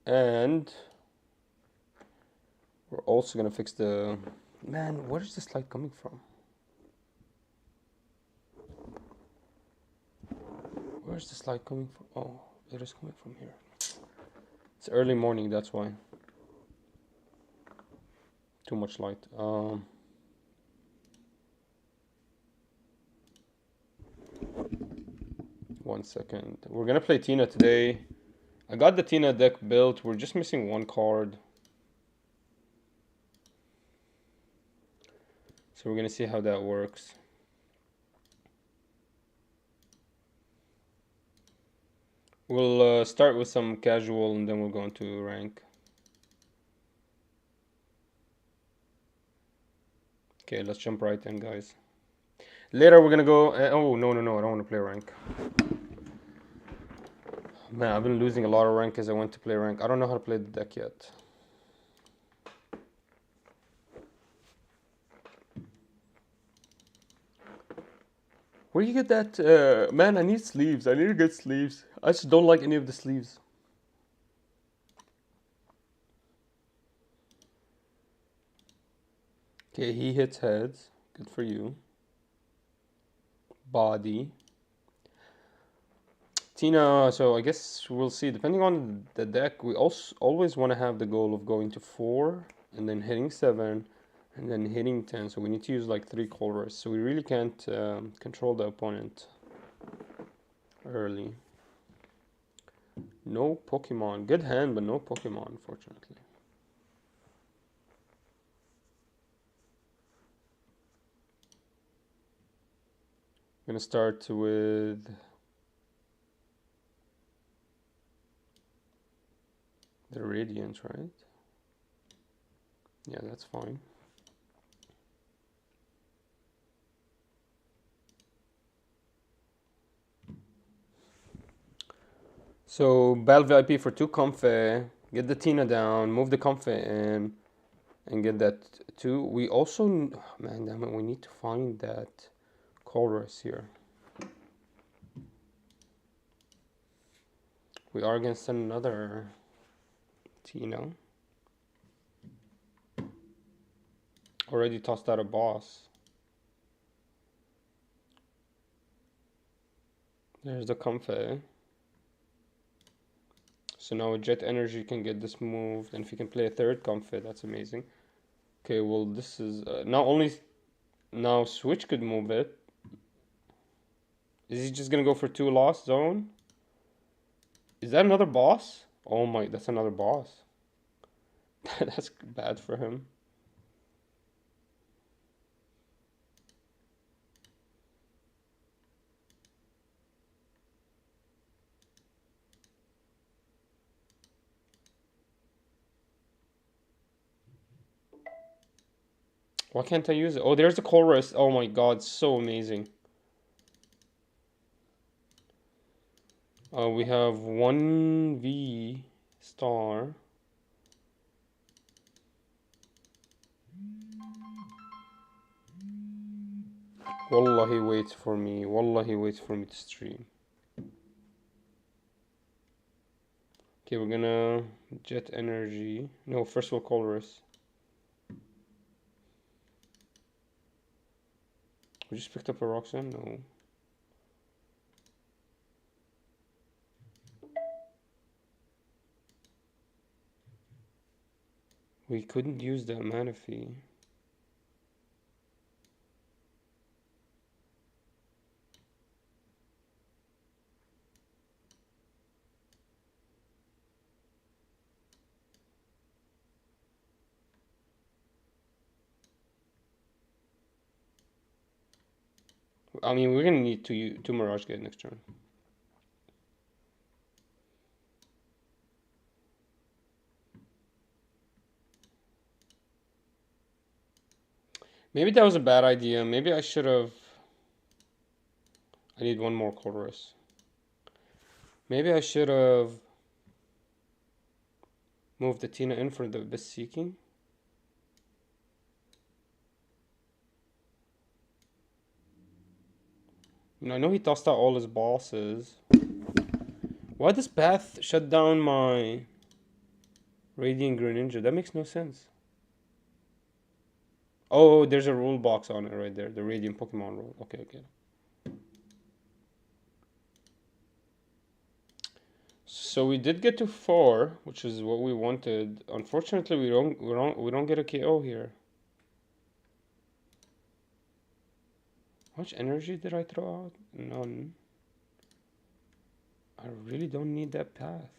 And we're also gonna fix the... Man, where is this light coming from? Where's this light coming from? Oh, it is coming from here. It's early morning, that's why. Too much light. 1 second. We're gonna play Tina today. I got the Tina deck built. We're just missing one card. So we're gonna see how that works. We'll start with some casual and then we'll go into rank. Okay, let's jump right in, guys. Later we're gonna go... oh, no, I don't want to play rank. Man, I've been losing a lot of rank as I went to play rank. I don't know how to play the deck yet. Where do you get that? Man, I need sleeves. I need to get sleeves. I just don't like any of the sleeves. Okay, he hits heads. Good for you. Body. Tina, so I guess we'll see. Depending on the deck, we also always want to have the goal of going to 4 and then hitting 7 and then hitting 10. So we need to use like 3 colors. So we really can't control the opponent early. No Pokemon. Good hand, but no Pokemon, unfortunately. I'm gonna start with the Radiant, right? Yeah, that's fine. So, Battle VIP for 2 Comfy, get the Tina down, move the Comfy in, and get that 2. We also, man, damn it, we need to find that Chorus here. We are against another Tina. Already tossed out a boss. There's the Comfy. So now Jet Energy can get this moved, and if he can play a 3rd Comfy, that's amazing. Okay, well this is not only now Switch could move it. Is he just gonna go for 2 lost zone? Is that another boss? Oh my, that's another boss. That's bad for him. Why can't I use it? Oh, there's the chorus. Oh my god, so amazing. We have 1V star. Wallah, he waits for me. Wallah, he waits for me to stream. Okay, we're gonna Jet Energy. No, first we'll chorus. We just picked up a Roxanne? No. We couldn't use the mana fee. I mean, we're gonna need two Mirage Gate next turn. Maybe that was a bad idea. Maybe I should have... I need one more chorus. Maybe I should have moved the Tina in for the Abyss Seeking. You know, I know he tossed out all his bosses. Why does Path shut down my... Radiant Greninja. That makes no sense. Oh, there's a rule box on it right there. The Radiant Pokemon rule. Okay, okay. So we did get to 4, which is what we wanted. Unfortunately, we don't get a KO here. How much energy did I throw out? None. I really don't need that path.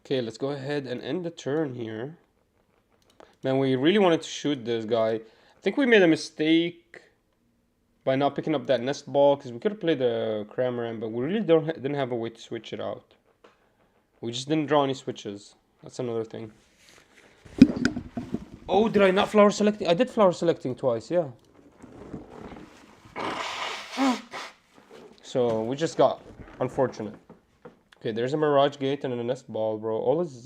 Okay, let's go ahead and end the turn here. Man, we really wanted to shoot this guy. I think we made a mistake by not picking up that nest ball, because we could have played the Cramorant, but we really didn't have a way to switch it out. We just didn't draw any switches. That's another thing. Oh, did I not flower selecting? I did flower selecting twice, yeah. So we just got unfortunate. Okay, there's a Mirage Gate and a Nest Ball, bro. All is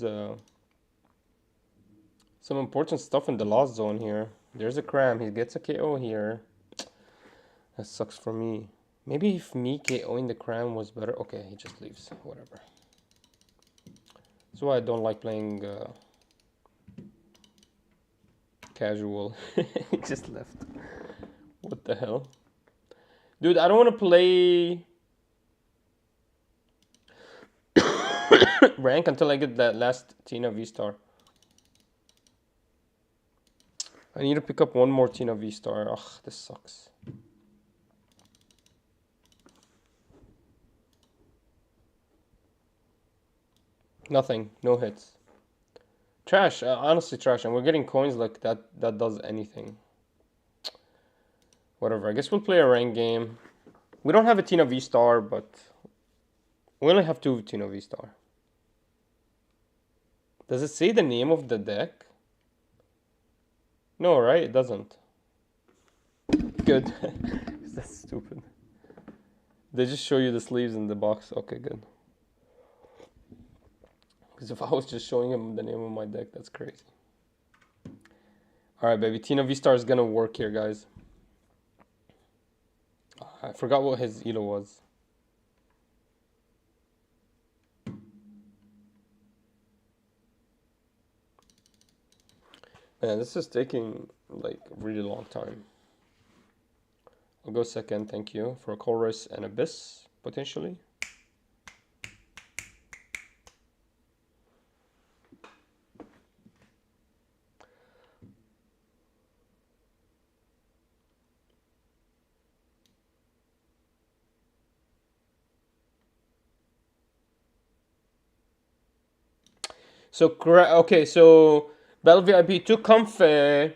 some important stuff in the Lost Zone here. There's a Cram. He gets a KO here. That sucks for me. Maybe if me KOing the Cram was better. Okay, he just leaves. Whatever. That's why I don't like playing casual. He just left. What the hell? Dude, I don't want to play rank until I get that last Tina V-Star. I need to pick up one more Tina V-Star. Ugh, this sucks. Nothing. No hits. Trash. Honestly, trash. And we're getting coins like that. That does anything. Whatever. I guess we'll play a rank game. We don't have a Tina V-Star, but we only have 2 Tina V-Star. Does it say the name of the deck? No, right? It doesn't. Good. That's stupid. They just show you the sleeves in the box. Okay, good. Because if I was just showing him the name of my deck, that's crazy. Alright, baby. Tina V-Star is gonna work here, guys. I forgot what his Elo was. Man, this is taking like a really long time. I'll go second, thank you. For a Colress and Abyss, potentially. So, okay, so Battle VIP to Comfy.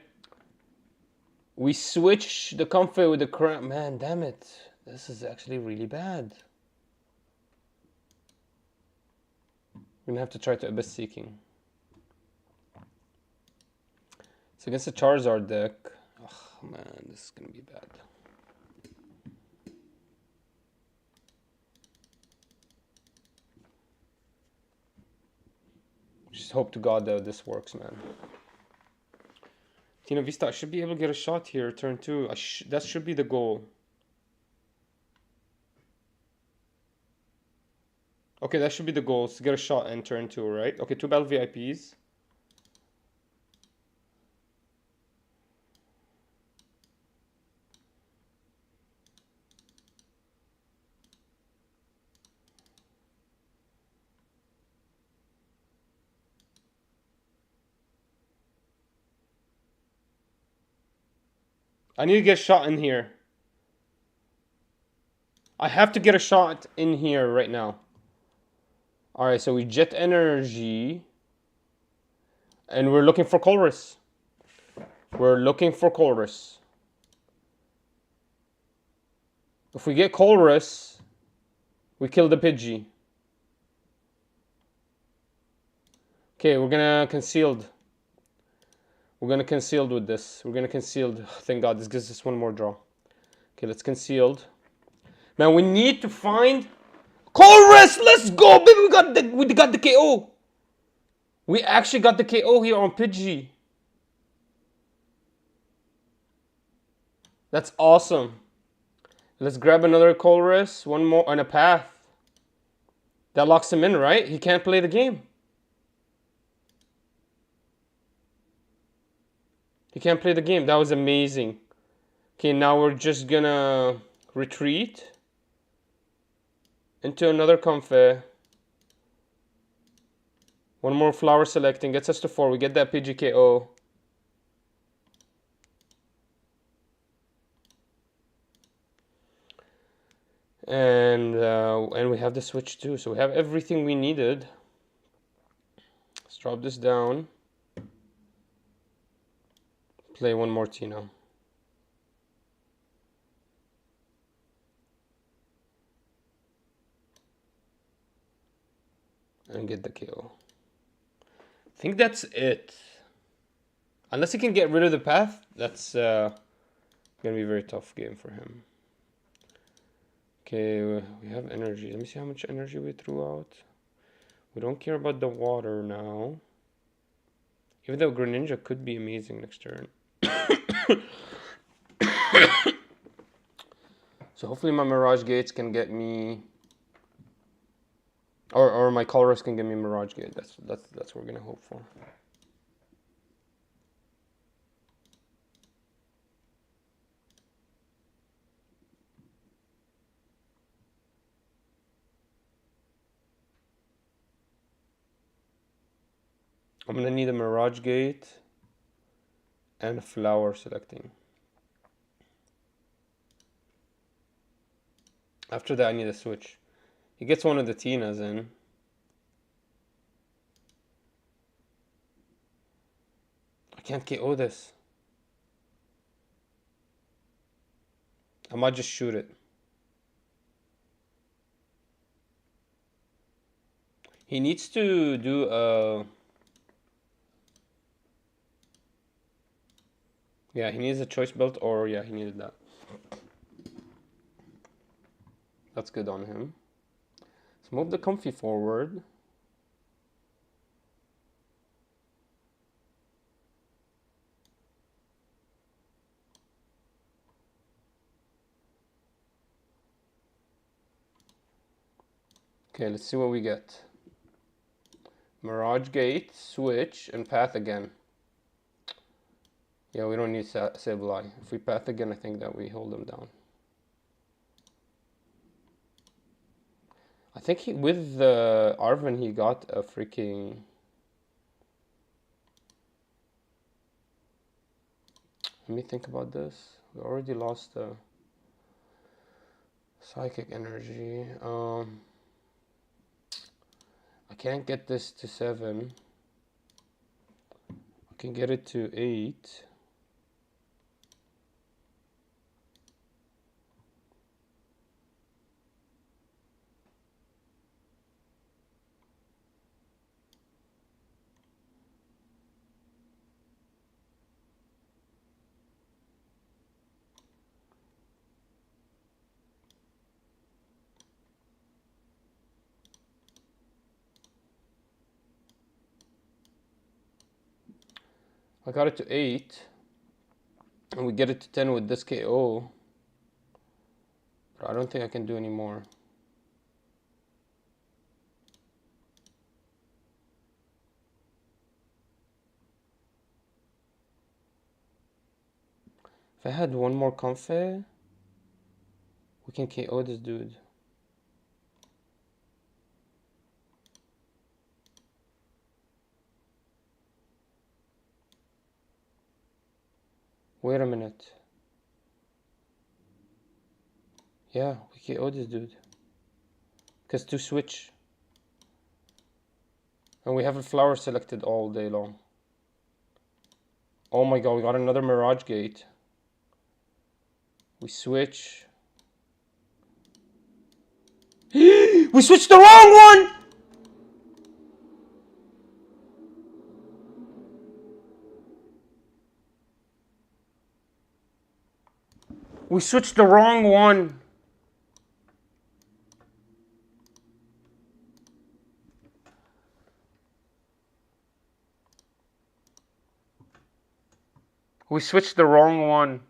We switch the Comfy with the Cram. Man, damn it. This is actually really bad. We're gonna have to try to Abyss Seeking. It's against the Charizard deck. Oh man, this is gonna be bad. Just hope to God that this works, man. Tina Vista, I should be able to get a shot here, turn 2. That should be the goal. Okay, that should be the goal, to get a shot and turn 2, right? Okay, 2 Battle VIPs. I need to get a shot in here. I have to get a shot in here right now. Alright, so we Jet Energy. And we're looking for Colress. We're looking for Colress. If we get Colress, we kill the Pidgey. Okay, we're gonna Concealed. We're gonna Concealed with this. We're gonna Concealed. Thank God, this gives us one more draw. Okay, let's Concealed. Man, we need to find Colress. Let's go, baby. We got the KO. We actually got the KO here on Pidgey. That's awesome. Let's grab another Colress. One more on a path. That locks him in, right? He can't play the game. He can't play the game. That was amazing. Okay, now we're just gonna retreat into another comfy. One more flower selecting gets us to 4. We get that PGKO. And we have the switch too. So we have everything we needed. Let's drop this down. Play one more Tino. And get the KO. I think that's it. Unless he can get rid of the path, that's gonna be a very tough game for him. Okay, we have energy. Let me see how much energy we threw out. We don't care about the water now. Even though Greninja could be amazing next turn. So hopefully my Mirage Gates can get me, or my Colress can get me Mirage Gate. That's what we're gonna hope for. I'm gonna need a Mirage Gate and a flower selecting. After that I need a switch. He gets one of the Tinas in. I can't KO this. I might just shoot it. He needs to do a... Yeah, he needs a choice belt, or yeah, he needed that. That's good on him. Let's move the Comfy forward. Okay, let's see what we get. Mirage Gate, switch, and path again. Yeah, we don't need Sableye. If we path again, I think that we hold him down. I think with Arven, he got a freaking... Let me think about this. We already lost the psychic energy. I can't get this to 7. I can get it to 8. I got it to 8. And we get it to 10 with this KO. But I don't think I can do any more. If I had one more Comfy, we can KO this dude. Wait a minute. Yeah, we KO this dude. Because 2 switch. And we have a flower selected all day long. Oh my god, we got another Mirage Gate. We switch. We switched the wrong one! We switched the wrong one. We switched the wrong one.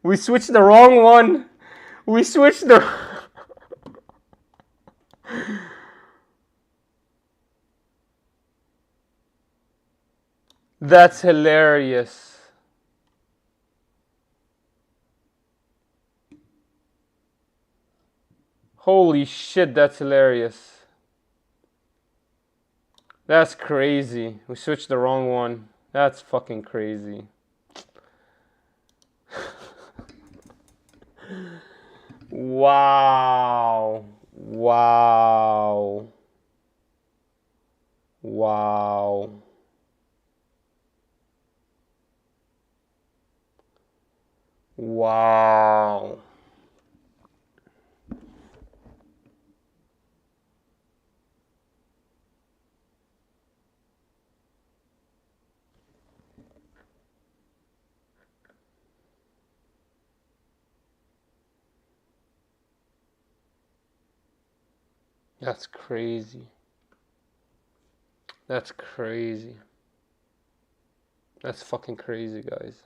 We switched the wrong one. We switched the... That's hilarious. Holy shit, that's hilarious. That's crazy. We switched the wrong one. That's fucking crazy. Wow. Wow. Wow. Wow. That's crazy. That's crazy. That's fucking crazy, guys.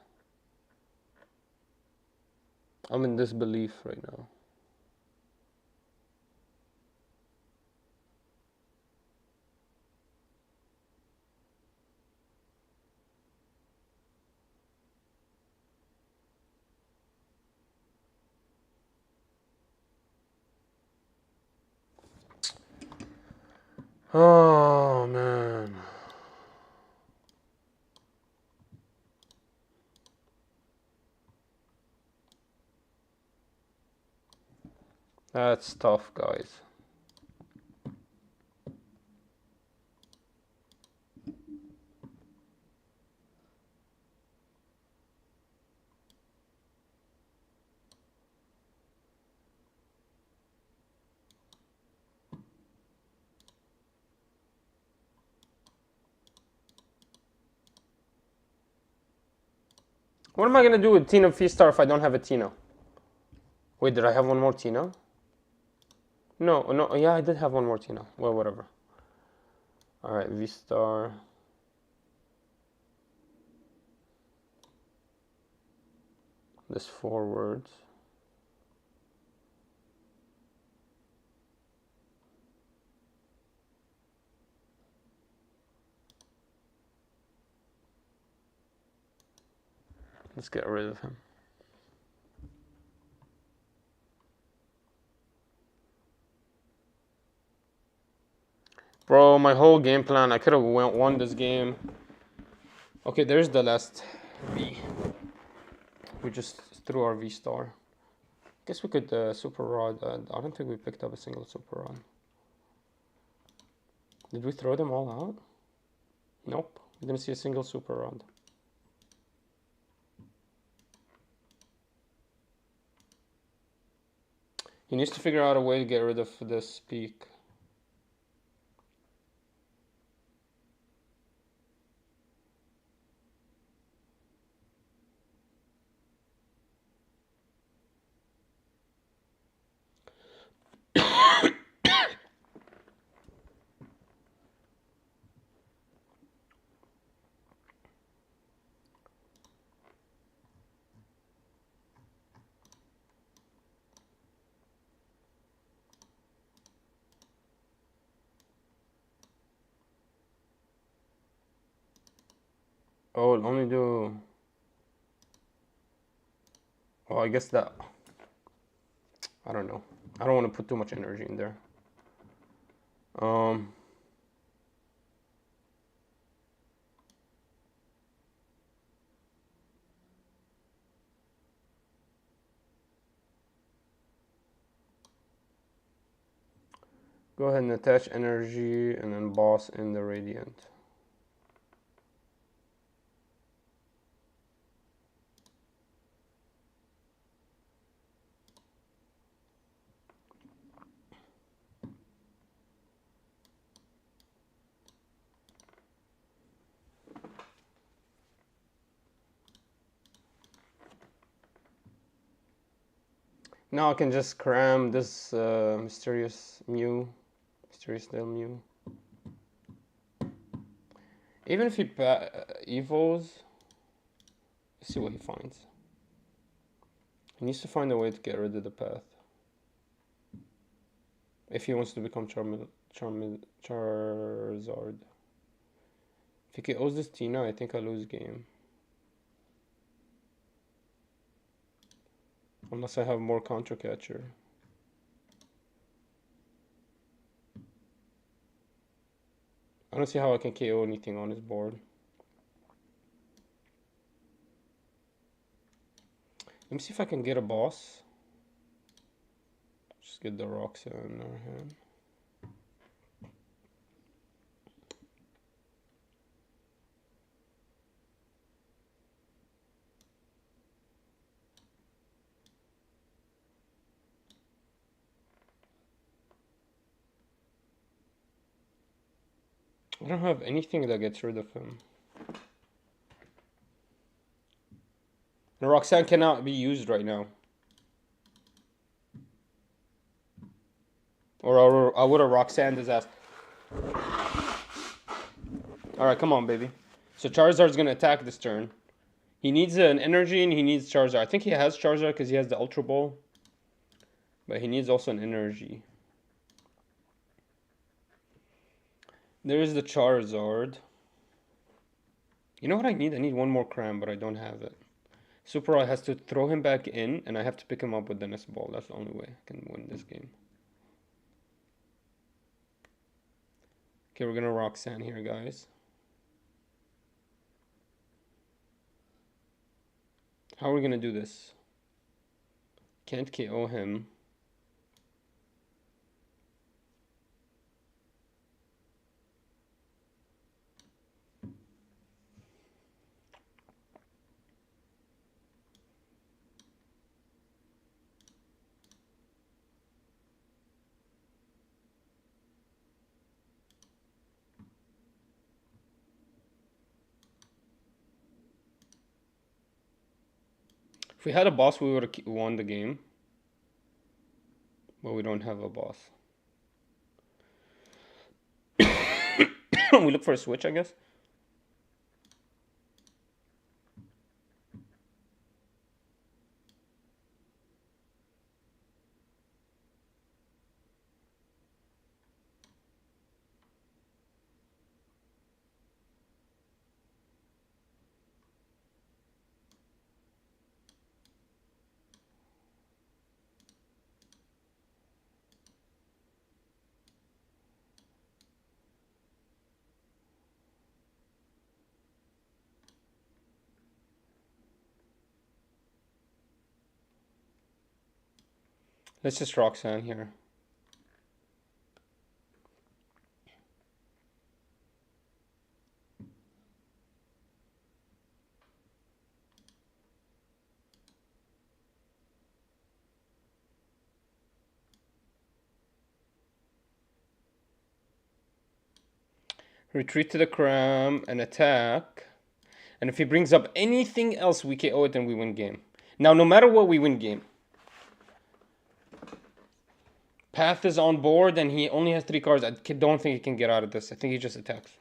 I'm in disbelief right now. Oh, man. That's tough, guys. What am I gonna do with Tina V-Star if I don't have a Tina? Wait, did I have one more Tina? No, yeah, I did have one more Tina. Well, whatever. Alright, V-Star. This forwards. Let's get rid of him. Bro, my whole game plan, I could have won this game. Okay, there's the last V. We just threw our V-Star. Guess we could Super Rod. I don't think we picked up a single Super Rod. Did we throw them all out? Nope. We didn't see a single Super Rod. He needs to figure out a way to get rid of this peak. Oh, it'll only do... Oh, I guess that... I don't know. I don't want to put too much energy in there. Go ahead and attach energy and then boss in the radiant. Now I can just cram this mysterious Dale Mew. Even if he evos, let's see what he finds. He needs to find a way to get rid of the path. If he wants to become Charizard. If he KOs this Tina, I think I lose game. Unless I have more counter catcher. I don't see how I can KO anything on his board. Let me see if I can get a boss. Just get the rocks in our hand. I don't have anything that gets rid of him. And Roxanne cannot be used right now. Or I would have Roxanne his ass. Alright, come on, baby. So Charizard's gonna attack this turn. He needs an energy and he needs Charizard. I think he has Charizard because he has the Ultra Ball. But he needs also an energy. There's the Charizard. You know what I need? I need one more Cram, but I don't have it. Super Rod has to throw him back in, and I have to pick him up with the Nest Ball. That's the only way I can win this game. Okay, we're gonna Roxanne here, guys. How are we gonna do this? Can't KO him. If we had a boss, we would have won the game. But we don't have a boss. We look for a switch, I guess. Let's just Roxanne here. Retreat to the Cram and attack. And if he brings up anything else, we KO it and we win game. Now, no matter what, we win game. Path is on board and he only has 3 cards. I don't think he can get out of this. I think he just attacks.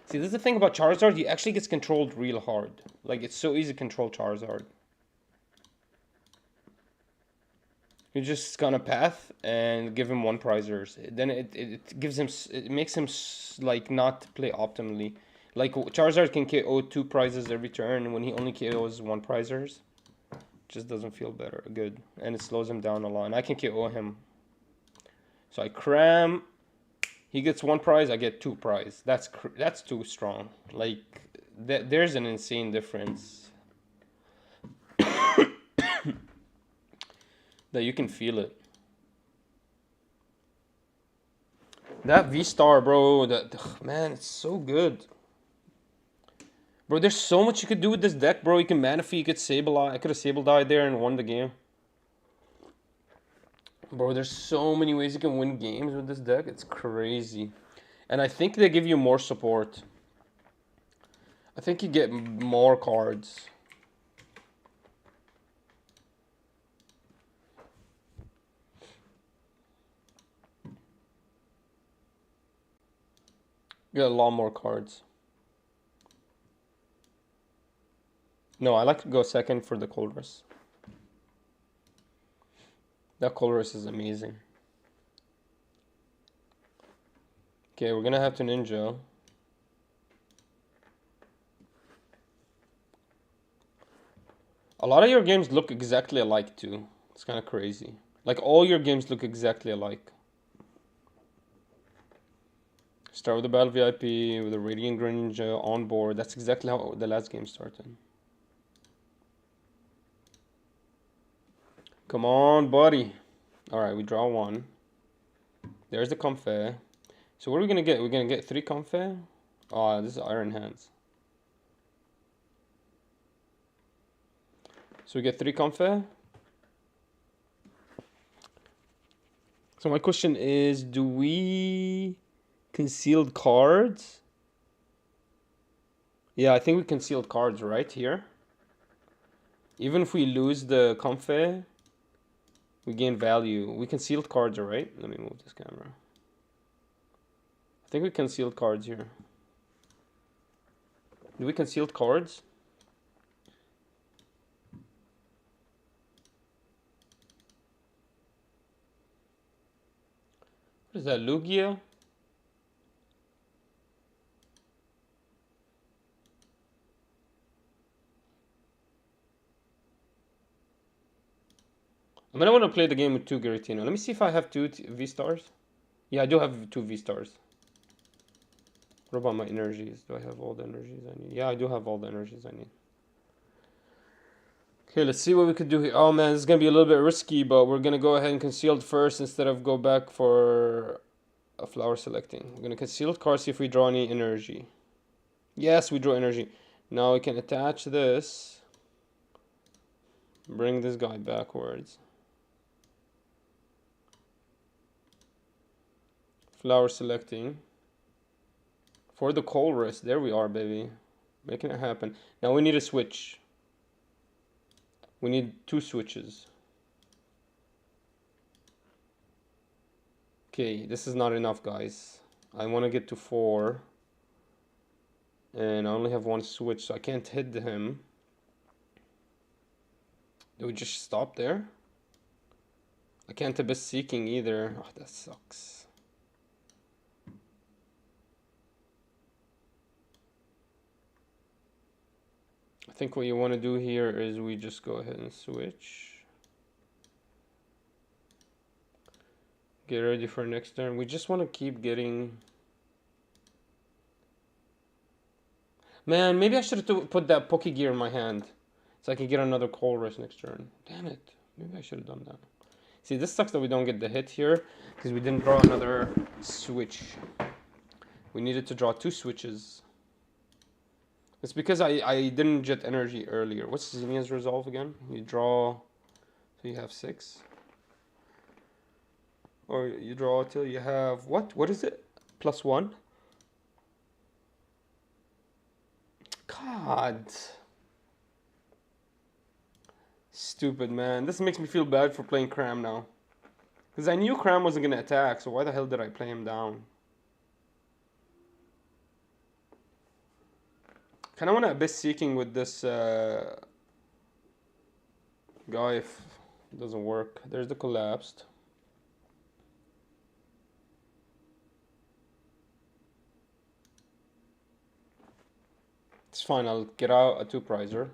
See, this is the thing about Charizard. He actually gets controlled real hard. Like, it's so easy to control Charizard. You're just gonna Path and give him 1 prizers. Then it gives him, it makes him like not play optimally. Like Charizard can KO 2 prizes every turn when he only KOs 1 prizers. Just doesn't feel good, and it slows him down a lot. And I can KO him. So I Cram. He gets 1 prize. I get 2 prize. That's too strong. Like there's an insane difference. That you can feel it. That V-Star, bro, man, it's so good. Bro, there's so much you could do with this deck, bro. You can Manaphy, you could Sableye. I could have Sableye there and won the game. Bro, there's so many ways you can win games with this deck. It's crazy. And I think they give you more support. I think you get more cards. You get a lot more cards. No, I like to go second for the Colress. That colorist is amazing. Okay, we're gonna have to ninja. A lot of your games look exactly alike too. It's kind of crazy. Like all your games look exactly alike. Start with the Battle VIP, with the Radiant Ninja on board. That's exactly how the last game started. Come on, buddy. Alright, we draw one. There's the Comfey. So what are we gonna get? We're gonna get 3 Comfey? Oh, this is Iron Hands. So we get 3 Comfey. So my question is, do we concealed cards? Yeah, I think we concealed cards right here. Even if we lose the Comfey, we gain value. We concealed cards, right? Let me move this camera. I think we concealed cards here. Do we concealed cards? What is that, Lugia? I'm gonna want to play the game with 2 Giratina. Let me see if I have 2 V-stars. Yeah, I do have 2 V-stars. What about my energies? Do I have all the energies I need? Yeah, I do have all the energies I need. Okay, let's see what we could do here. Oh man, this is gonna be a little bit risky, but we're gonna go ahead and concealed first instead of go back for a flower selecting. We're gonna concealed card, see if we draw any energy. Yes, we draw energy. Now we can attach this. Bring this guy backwards. Flower selecting. For the colorist, there we are, baby. Making it happen. Now we need a switch. We need 2 switches. Okay, this is not enough, guys. I want to get to 4. And I only have 1 switch, so I can't hit him. Do we just stop there? I can't abyss seeking either. Oh, that sucks. I think what you want to do here is we just go ahead and switch. Get ready for next turn. We just want to keep getting... Man, maybe I should have put that Poke Gear in my hand so I can get another Colress next turn. Damn it. Maybe I should have done that. See, this sucks that we don't get the hit here because we didn't draw another switch. We needed to draw 2 switches. It's because I didn't jet energy earlier. What's Zinnia's resolve again? You draw, so you have 6. Or you draw till you have, what? What is it? +1? God. Stupid, man. This makes me feel bad for playing Cram now. Because I knew Cram wasn't going to attack, so why the hell did I play him down? Kind of want to Abyss Seeking with this guy if it doesn't work. There's the Collapsed. It's fine, I'll get out a 2-prizer.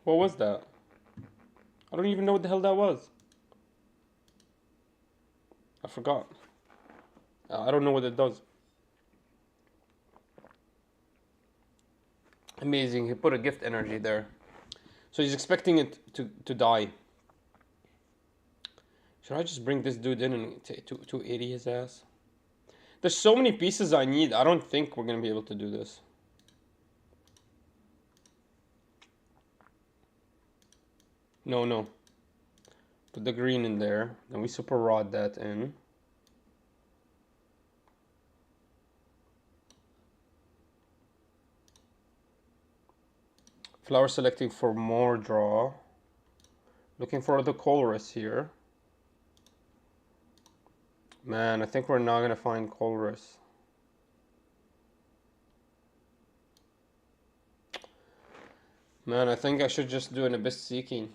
What was that? I don't even know what the hell that was. I forgot. I don't know what it does. Amazing, he put a gift energy there. So he's expecting it to die. Should I just bring this dude in and take 280 his ass? There's so many pieces I need. I don't think we're going to be able to do this. No. Put the green in there. Then we super rod that in. Flower selecting for more draw. Looking for the Colress here. Man, I think we're not going to find Colress. Man, I think I should just do an abyss seeking.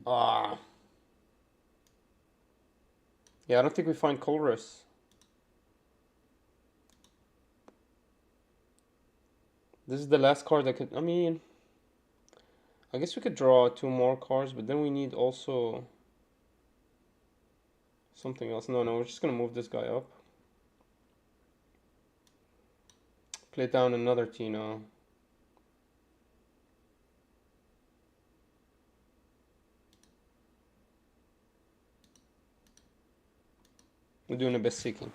Ah. Yeah, I don't think we find Colress. This is the last card that could. I mean, I guess we could draw 2 more cards, but then we need also something else. No, we're just gonna move this guy up. Play down another Tina. We're doing abyss seeking.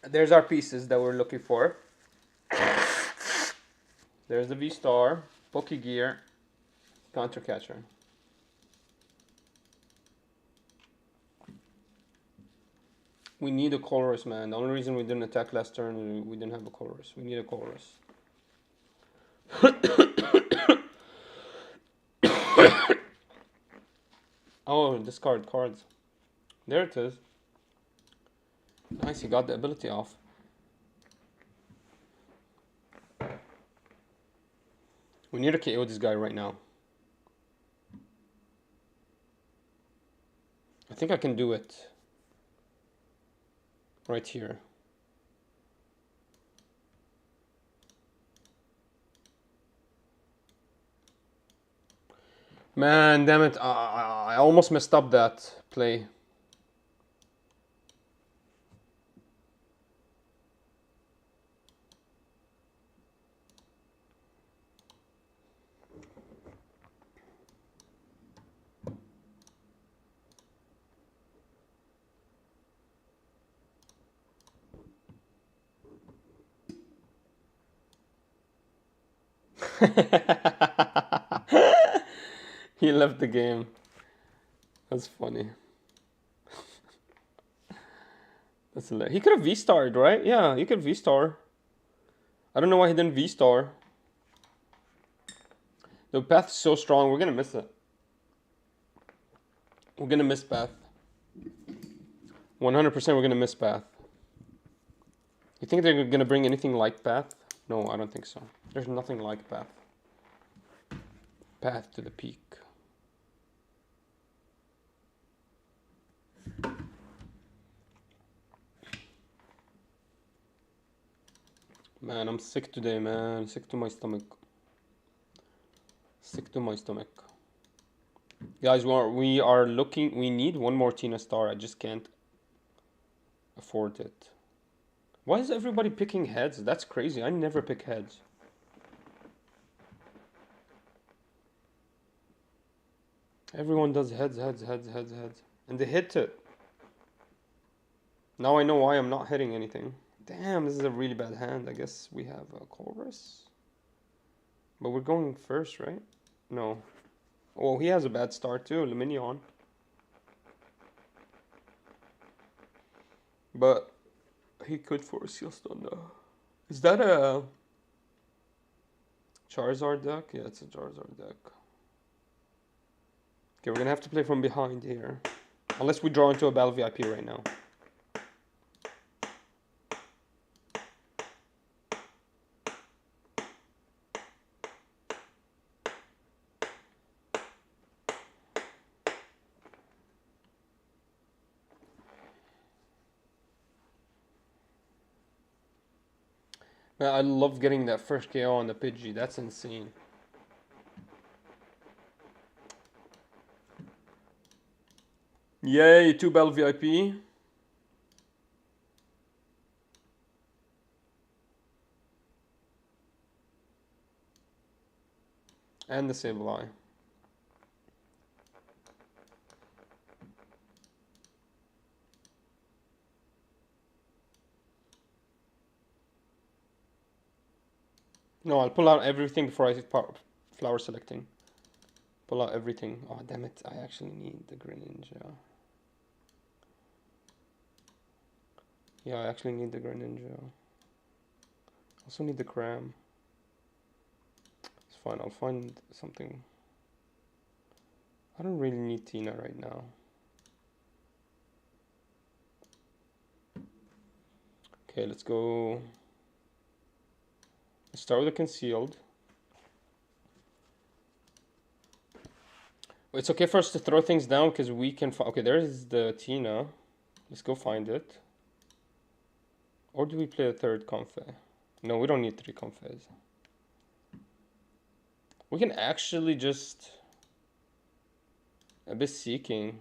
There's our pieces that we're looking for. There's the V-Star, Poke Gear, Counter Catcher. We need a Colress, man. The only reason we didn't attack last turn is we didn't have a Colress. We need a Colress. Oh, discard cards. There it is. Nice, he got the ability off. We need to KO this guy right now. I think I can do it. Right here. Man, damn it. I almost messed up that play. He left the game. That's funny. He could have V-starred, right? Yeah, he could V-star. I don't know why he didn't V-star. The path is so strong, we're gonna miss it. We're gonna miss path. 100% we're gonna miss path. You think they're gonna bring anything like path? No, I don't think so. There's nothing like path. Path to the peak. Man, I'm sick today, man. Sick to my stomach. Sick to my stomach. Guys, we are looking. We need one more Tina Star. I just can't afford it. Why is everybody picking heads? That's crazy. I never pick heads. Everyone does heads. And they hit it. Now I know why I'm not hitting anything. Damn, this is a really bad hand. I guess we have a Colress. But we're going first, right? No. Oh, he has a bad start too, Luminion. But he could force Seal Stun though. Is that a Charizard deck? Yeah, it's a Charizard deck. Okay, we're gonna have to play from behind here. Unless we draw into a Battle VIP right now. Man, I love getting that first KO on the Pidgey. That's insane. Yay, 2 Battle VIP. And the Sableye. No, I'll pull out everything before I flower selecting. Pull out everything. Oh, damn it. I actually need the Greninja. Yeah, I actually need the Greninja. Also need the Cram. fine. I'll find something. I don't really need Tina right now. Okay, let's go. Let's start with the concealed. It's okay for us to throw things down because we can okay, there's the Tina. Let's go find it. Or do we play a third confe? No, we don't need 3 confes. We can actually just a bit seeking.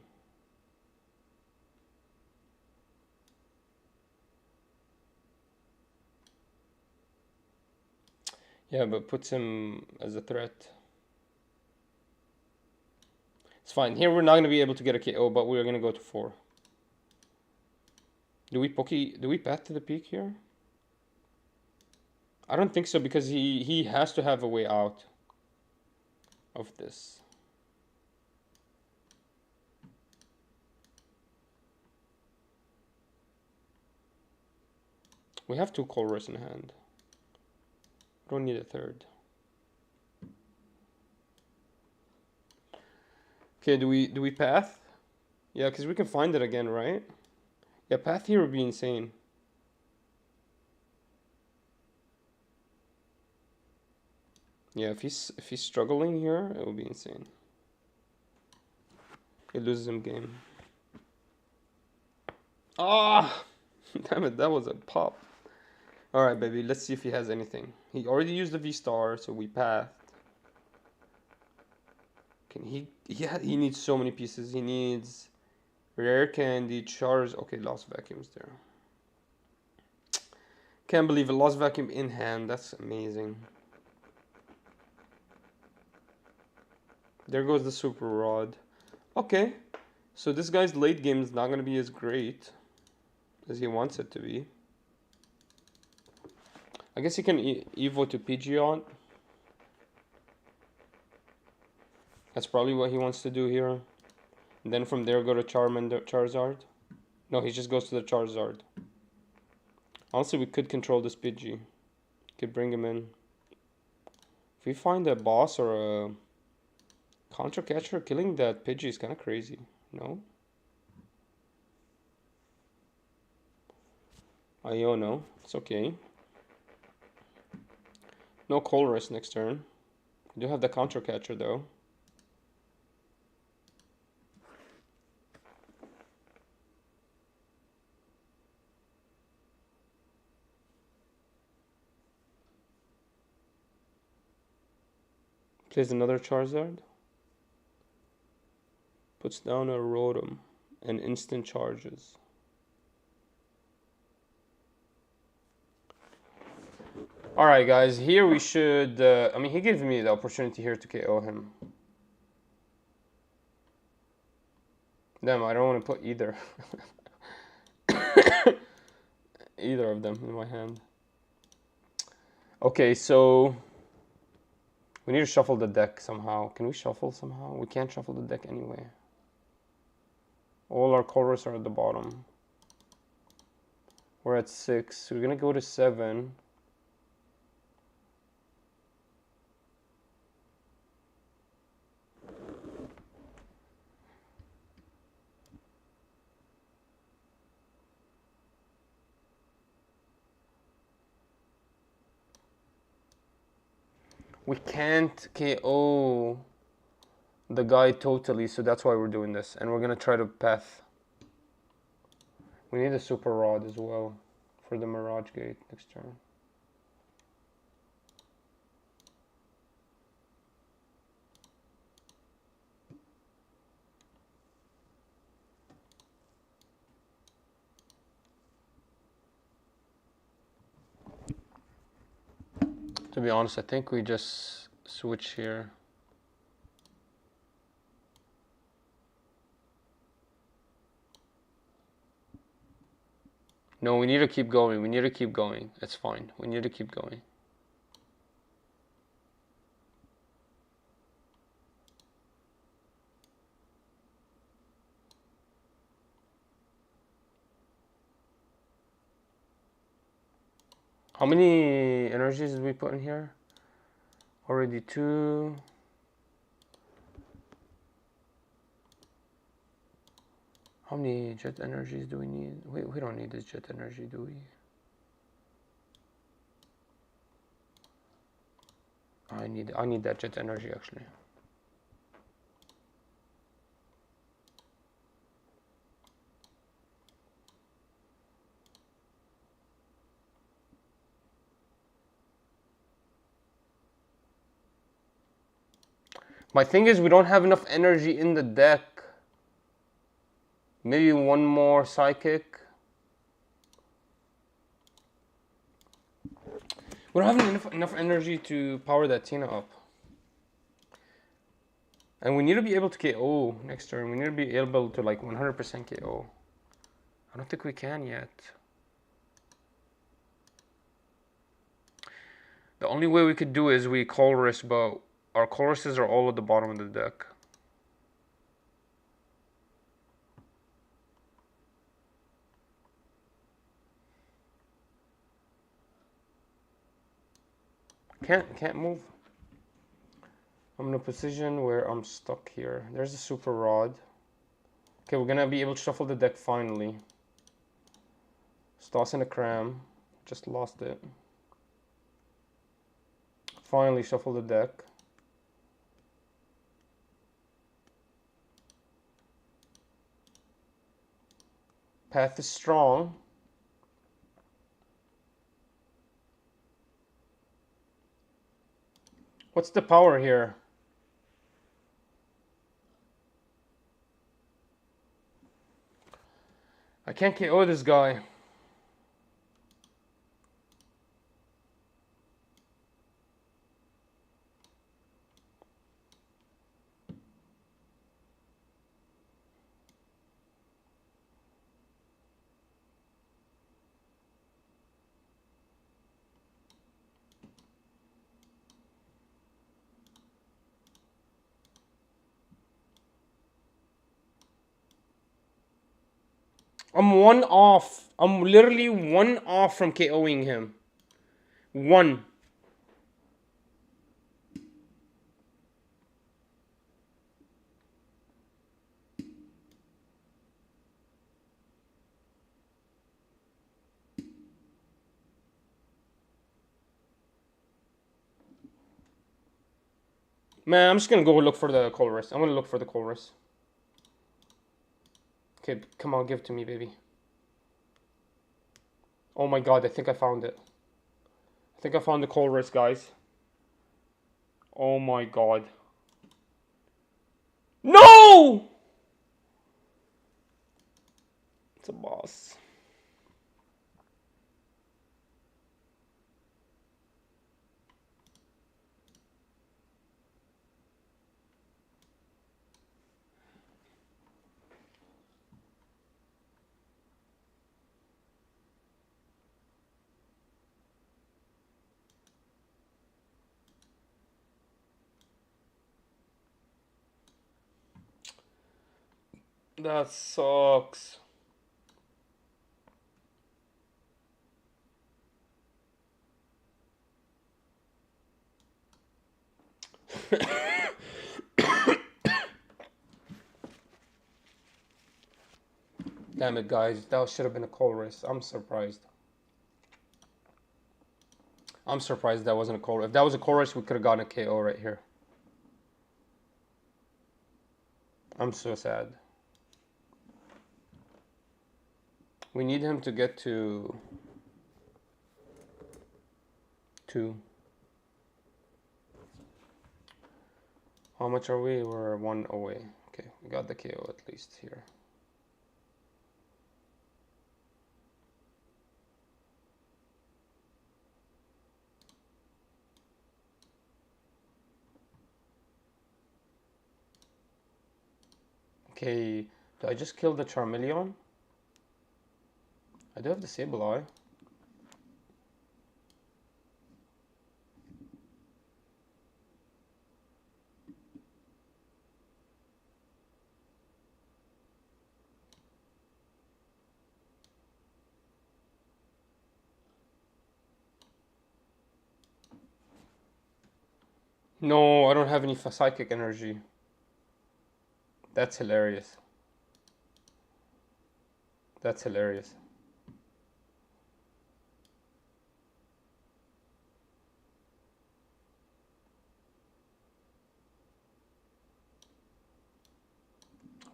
Yeah, but puts him as a threat. It's fine. Here we're not gonna be able to get a KO, but we're gonna go to 4. Do we path to the peak here? I don't think so because he has to have a way out of this. We have 2 Colress in hand. Don't need a third. Okay, do we path? Yeah, because we can find it again, right? Yeah, path here would be insane. Yeah, if he's struggling here, it will be insane. He loses him game. Ah, damn it, that was a pop. All right, baby, let's see if he has anything. He already used the V-star, so we pathed. Can he needs so many pieces. He needs rare candy, charge. Okay, lost vacuums there. Can't believe it, lost vacuum in hand. That's amazing. There goes the super rod. Okay, so this guy's late game is not gonna be as great as he wants it to be. I guess he can Evo to Pidgeot. That's probably what he wants to do here. And then from there go to Charmander, Charizard. No, he just goes to the Charizard. Honestly, we could control this Pidgey. Could bring him in. If we find a boss or a Contra Catcher, killing that Pidgey is kind of crazy. No? Iono. It's okay. No Colress next turn. We do have the Contra Catcher though. Plays another Charizard. Puts down a Rotom and instant charges. Alright guys, here we should, I mean, he gives me the opportunity here to KO him. Damn, I don't want to put either. Either of them in my hand. Okay, so we need to shuffle the deck somehow. Can we shuffle somehow? We can't shuffle the deck anyway. All our colors are at the bottom. We're at 6. We're gonna go to 7. We can't KO the guy totally, so that's why we're doing this. And we're gonna try to path. We need a super rod as well for the Mirage Gate next turn. To be honest, I think we just switch here. No, we need to keep going. We need to keep going. It's fine. We need to keep going. How many energies did we put in here? Already 2. How many jet energies do we need? We don't need this jet energy, do we? I need that jet energy actually. My thing is we don't have enough energy in the deck. Maybe one more psychic. We don't have enough energy to power that Tina up. And we need to be able to KO next turn. We need to be able to like 100% KO. I don't think we can yet. The only way we could do is we colorless, but our colorlesses are all at the bottom of the deck. Can't move. I'm in a position where I'm stuck here. There's a super rod. Okay, we're gonna be able to shuffle the deck finally. Stoss in a cram. Just lost it. Finally shuffle the deck. Path is strong. What's the power here? I can't KO this guy. I'm one off. I'm literally one off from KOing him. One. Man, I'm just gonna go look for the colorist. I'm gonna look for the colorist. Okay, come on, give it to me, baby. Oh my god, I think I found it. I think I found the colorist, guys. Oh my god. No! It's a boss. That sucks. Damn it, guys. That should have been a colorist. I'm surprised. I'm surprised that wasn't a colorist. If that was a colorist, we could have gotten a KO right here. I'm so sad. We need him to get to 2. How much are we? We're 1 away. Okay, we got the KO at least here. Okay, do I just kill the Charmeleon? I do have the Sableye. No, I don't have any psychic energy. That's hilarious. That's hilarious.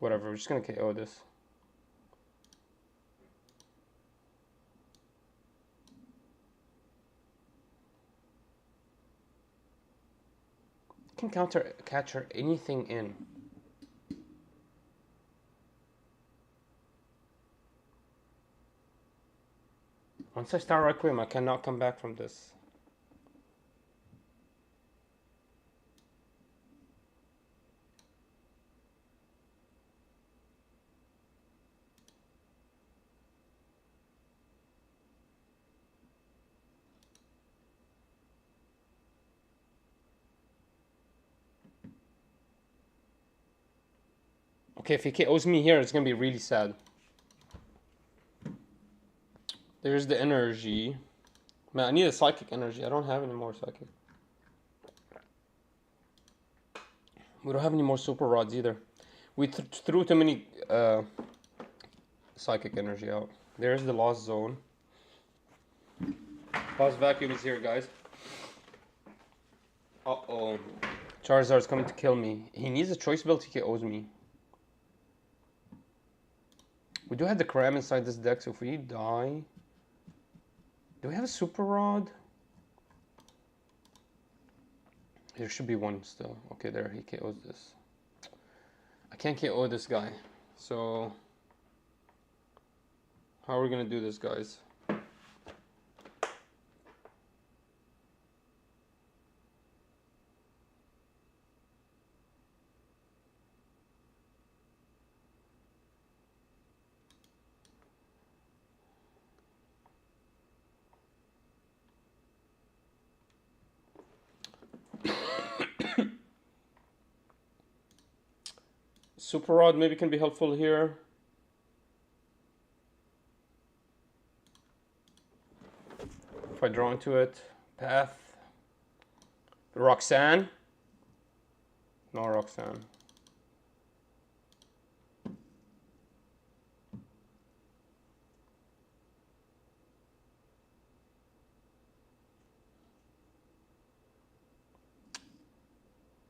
Whatever, we're just gonna KO this. Can counter catcher anything in. Once I start Requiem, I cannot come back from this. Okay, if he KOs me here, it's gonna be really sad. There's the energy. Man, I need a psychic energy. I don't have any more psychic. We don't have any more super rods either. We threw too many psychic energy out. There's the lost zone. Lost vacuum is here, guys. Uh-oh. Charizard's coming to kill me. He needs a choice belt, he KOs me. We do have the Cram inside this deck, so if we die... Do we have a Super Rod? There should be one still. Okay, there, he KOs this. I can't KO this guy. So... How are we gonna do this, guys? Super Rod maybe can be helpful here. If I draw into it. Path. Roxanne. No Roxanne.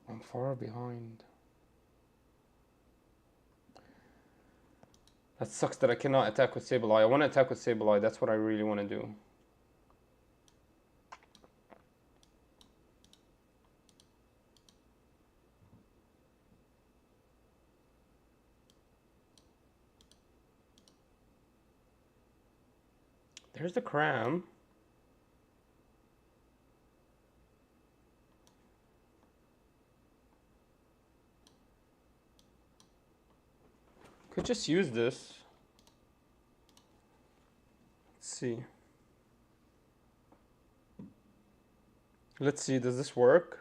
I'm far behind. That sucks that I cannot attack with Sableye. I want to attack with Sableye. That's what I really want to do. There's the Cram. Could just use this. Let's see. Let's see, does this work?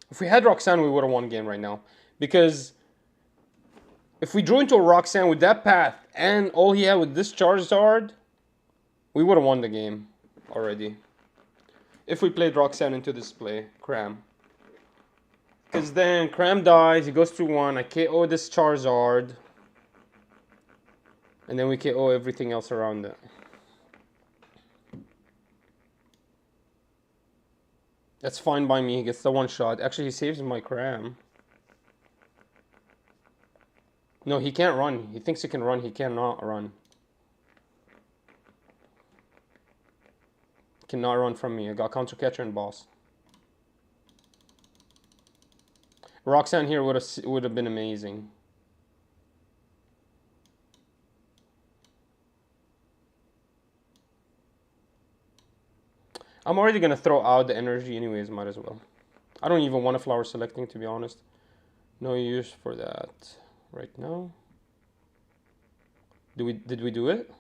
If we had Roxanne, we would have won game right now. Because if we drew into a Roxanne with that path and all he had with this Charizard, we would have won the game already. If we played Roxanne into this play, Cram. Because then Cram dies, he goes to 1, I KO this Charizard. And then we KO everything else around it. That's fine by me, he gets the one shot. Actually, he saves my Cram. No, he can't run. He thinks he can run, he cannot run. Cannot run from me. I got counter catcher and boss. Roxanne here would have been amazing. I'm already gonna throw out the energy anyways, might as well. I don't even want a flower selecting, to be honest. No use for that right now. Did we do it?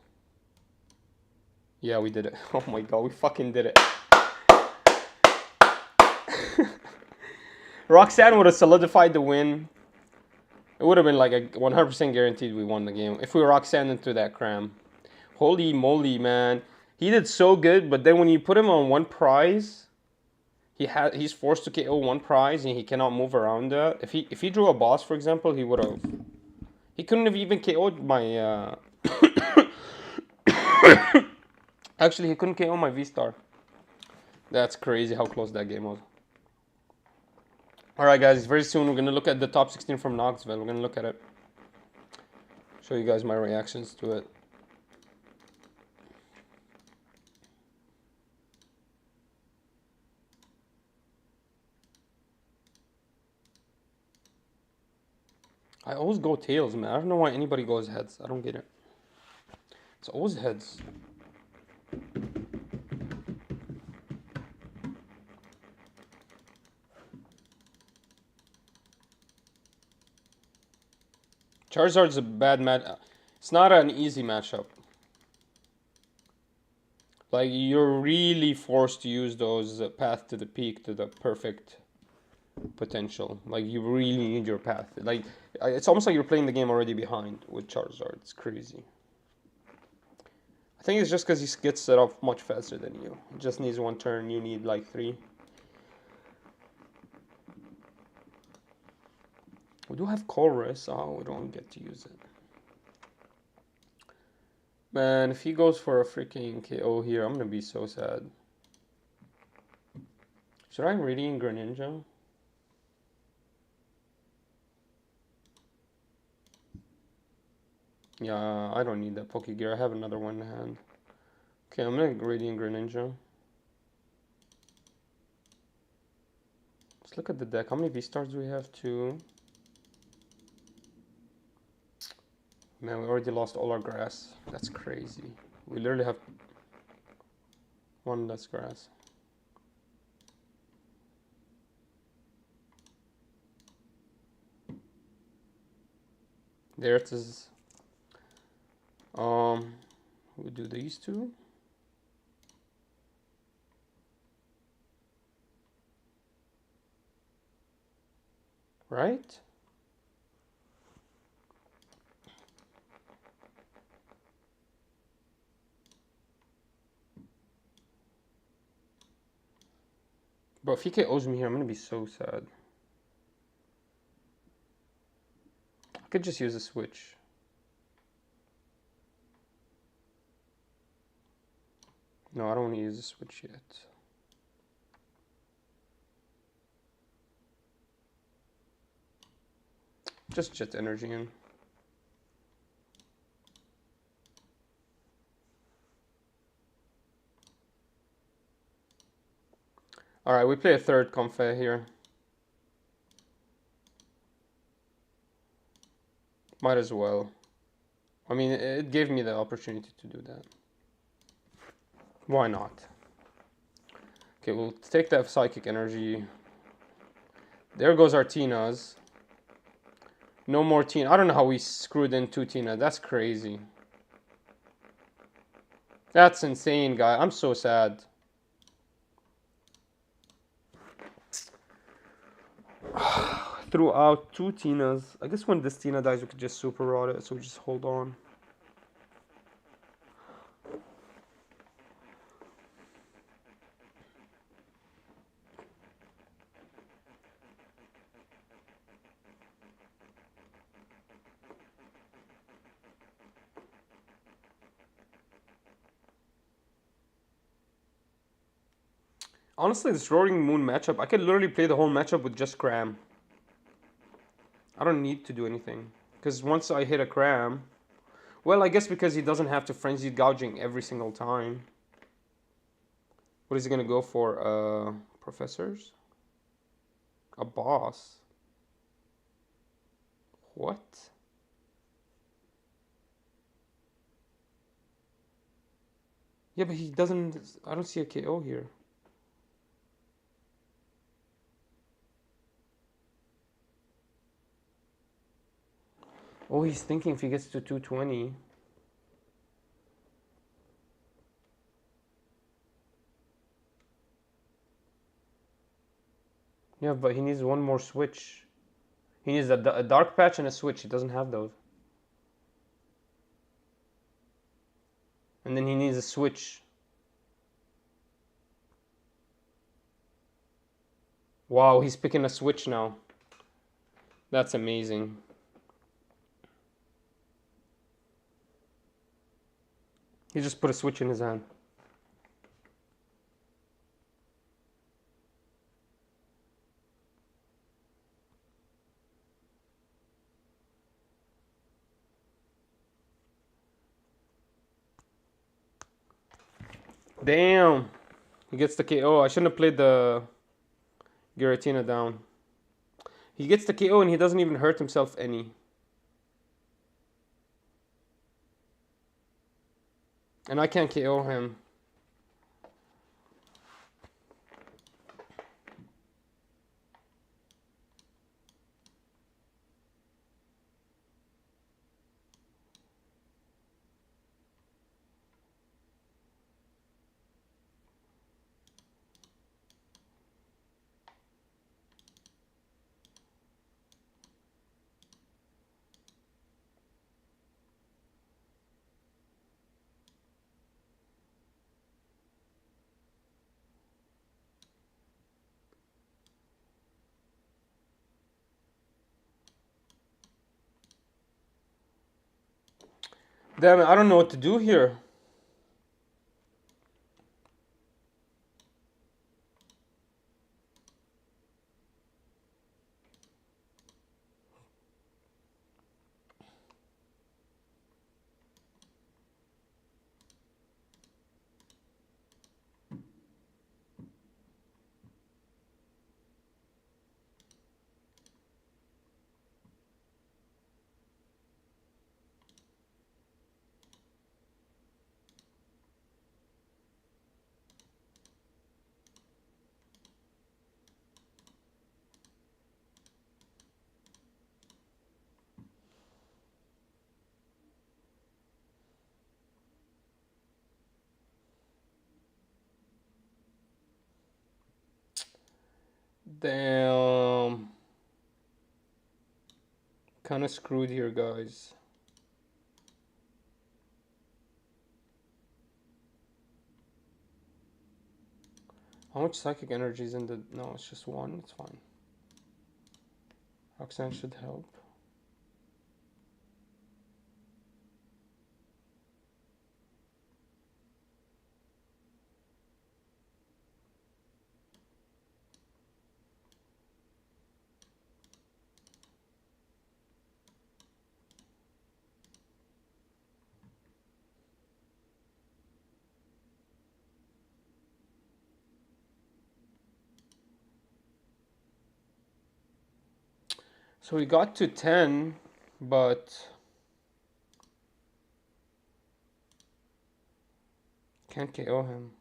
Yeah, we did it. Oh my god, we fucking did it. Roxanne would have solidified the win. It would have been like a 100% guaranteed we won the game if we Roxanne into that cram. Holy moly, man. He did so good, but then when you put him on one prize, he's forced to KO one prize and he cannot move around that. If he drew a boss, for example, he would have. He couldn't have even KO'd my. Actually, he couldn't KO my V-Star. That's crazy how close that game was. Alright, guys, very soon we're going to look at the top 16 from Knoxville. We're going to look at it. Show you guys my reactions to it. I always go tails, man. I don't know why anybody goes heads. I don't get it. It's always heads. Charizard's a bad match. It's not an easy matchup. Like, you're really forced to use those path to the peak to the perfect potential. Like, you really need your path. Like, it's almost like you're playing the game already behind with Charizard. It's crazy. I think it's just because he gets set off much faster than you. He just needs one turn. You need like 3. We do have Chorus. Oh, we don't get to use it. Man, if he goes for a freaking KO here, I'm gonna be so sad. Should I Radiant Greninja? Yeah, I don't need that Pokegear. I have another one in hand. Okay, I'm gonna Radiant Greninja. Let's look at the deck. How many V-Stars do we have? 2. Man, we already lost all our grass. That's crazy. We literally have 1 less grass. There it is. We do these 2. Right? Bro, if he KOs me here, I'm gonna be so sad. I could just use a switch. No, I don't want to use a switch yet. Just Jet Energy in. Alright, we play a third Comfey here. Might as well. I mean, it gave me the opportunity to do that. Why not? Okay, we'll take that Psychic Energy. There goes our Tinas. No more Tina. I don't know how we screwed in 2 Tina. That's crazy. That's insane, guy. I'm so sad. Threw out 2 Tinas. I guess when this Tina dies, we could just Super Rod it, so we just hold on. Honestly, this Roaring Moon matchup, I could literally play the whole matchup with just Cram. I don't need to do anything. Because once I hit a Cram... Well, I guess because he doesn't have to Frenzy Gouging every single time. What is he going to go for? Professors? A boss? What? Yeah, but he doesn't... I don't see a KO here. Oh, he's thinking if he gets to 220. Yeah, but he needs one more switch. He needs a dark patch and a switch. He doesn't have those. And then he needs a switch. Wow, he's picking a switch now. That's amazing. He just put a switch in his hand. Damn. He gets the KO. I shouldn't have played the Giratina down. He gets the KO and he doesn't even hurt himself any. And I can't KO him. Damn it, I don't know what to do here. Damn. Kind of screwed here, guys. How much psychic energy is in the... No, it's just one. It's fine. Roxanne should help. So we got to 10, but... Can't KO him.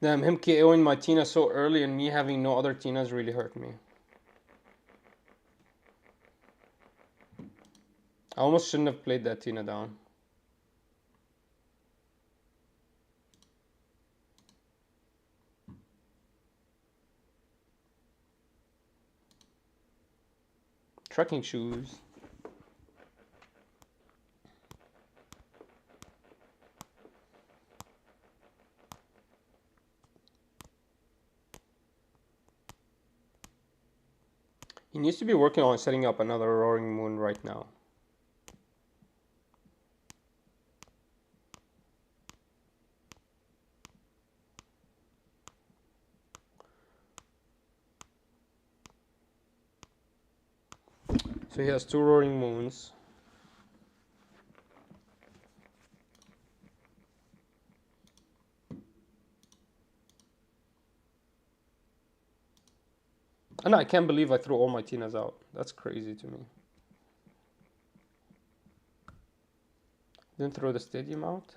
Damn, him KOing my Tina so early and me having no other Tinas really hurt me. I almost shouldn't have played that Tina down. Trekking shoes. He needs to be working on setting up another Roaring Moon right now. So he has 2 Roaring Moons. And I can't believe I threw all my Tinas out. That's crazy to me. Didn't throw the stadium out.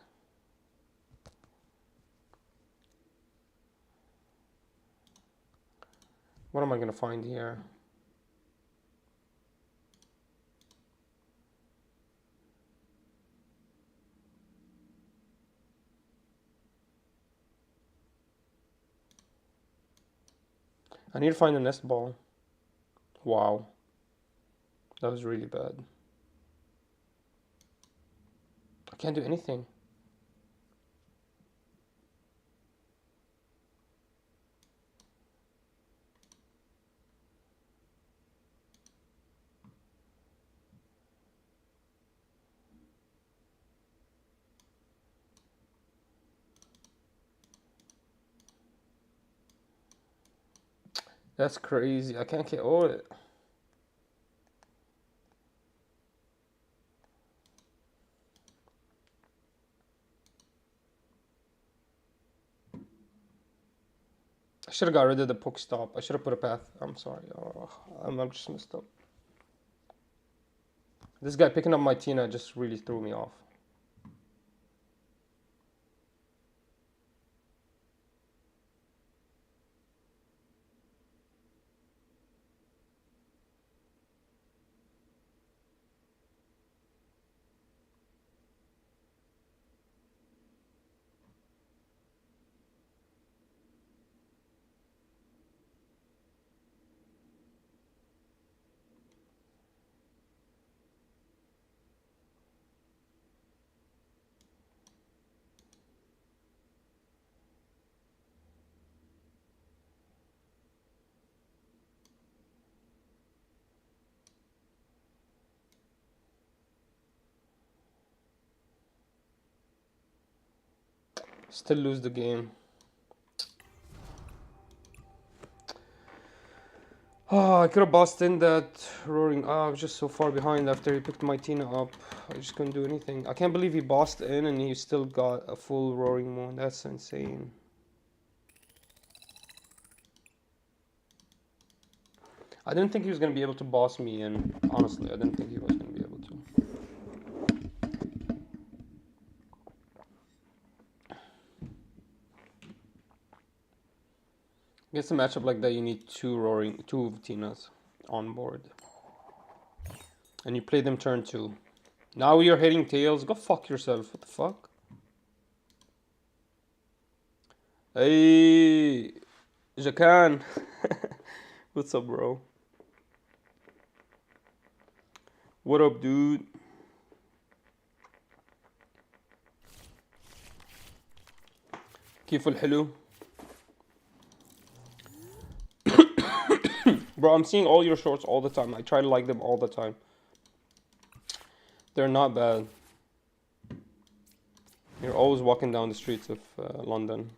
What am I gonna find here? I need to find a nest ball. Wow. That was really bad. I can't do anything. That's crazy. I can't get over it. I should have got rid of the poke stop. I should have put a path. I'm sorry. Oh, I'm just messed up. This guy picking up my Tina just really threw me off. Still lose the game. Oh, I could have bossed in that roaring. Oh, I was just so far behind after he picked my Tina up. I just couldn't do anything. I can't believe he bossed in and he still got a full roaring moon. That's insane. I didn't think he was going to be able to boss me in. Honestly, I didn't think he was going to be able to. Against a matchup like that, you need two Tinas on board. And you play them turn 2. Now you're hitting tails. Go fuck yourself. What the fuck? Hey, Jacan. What's up, bro? What up, dude? كيف الحلو? Bro, I'm seeing all your shorts all the time. I try to like them all the time. They're not bad. You're always walking down the streets of London.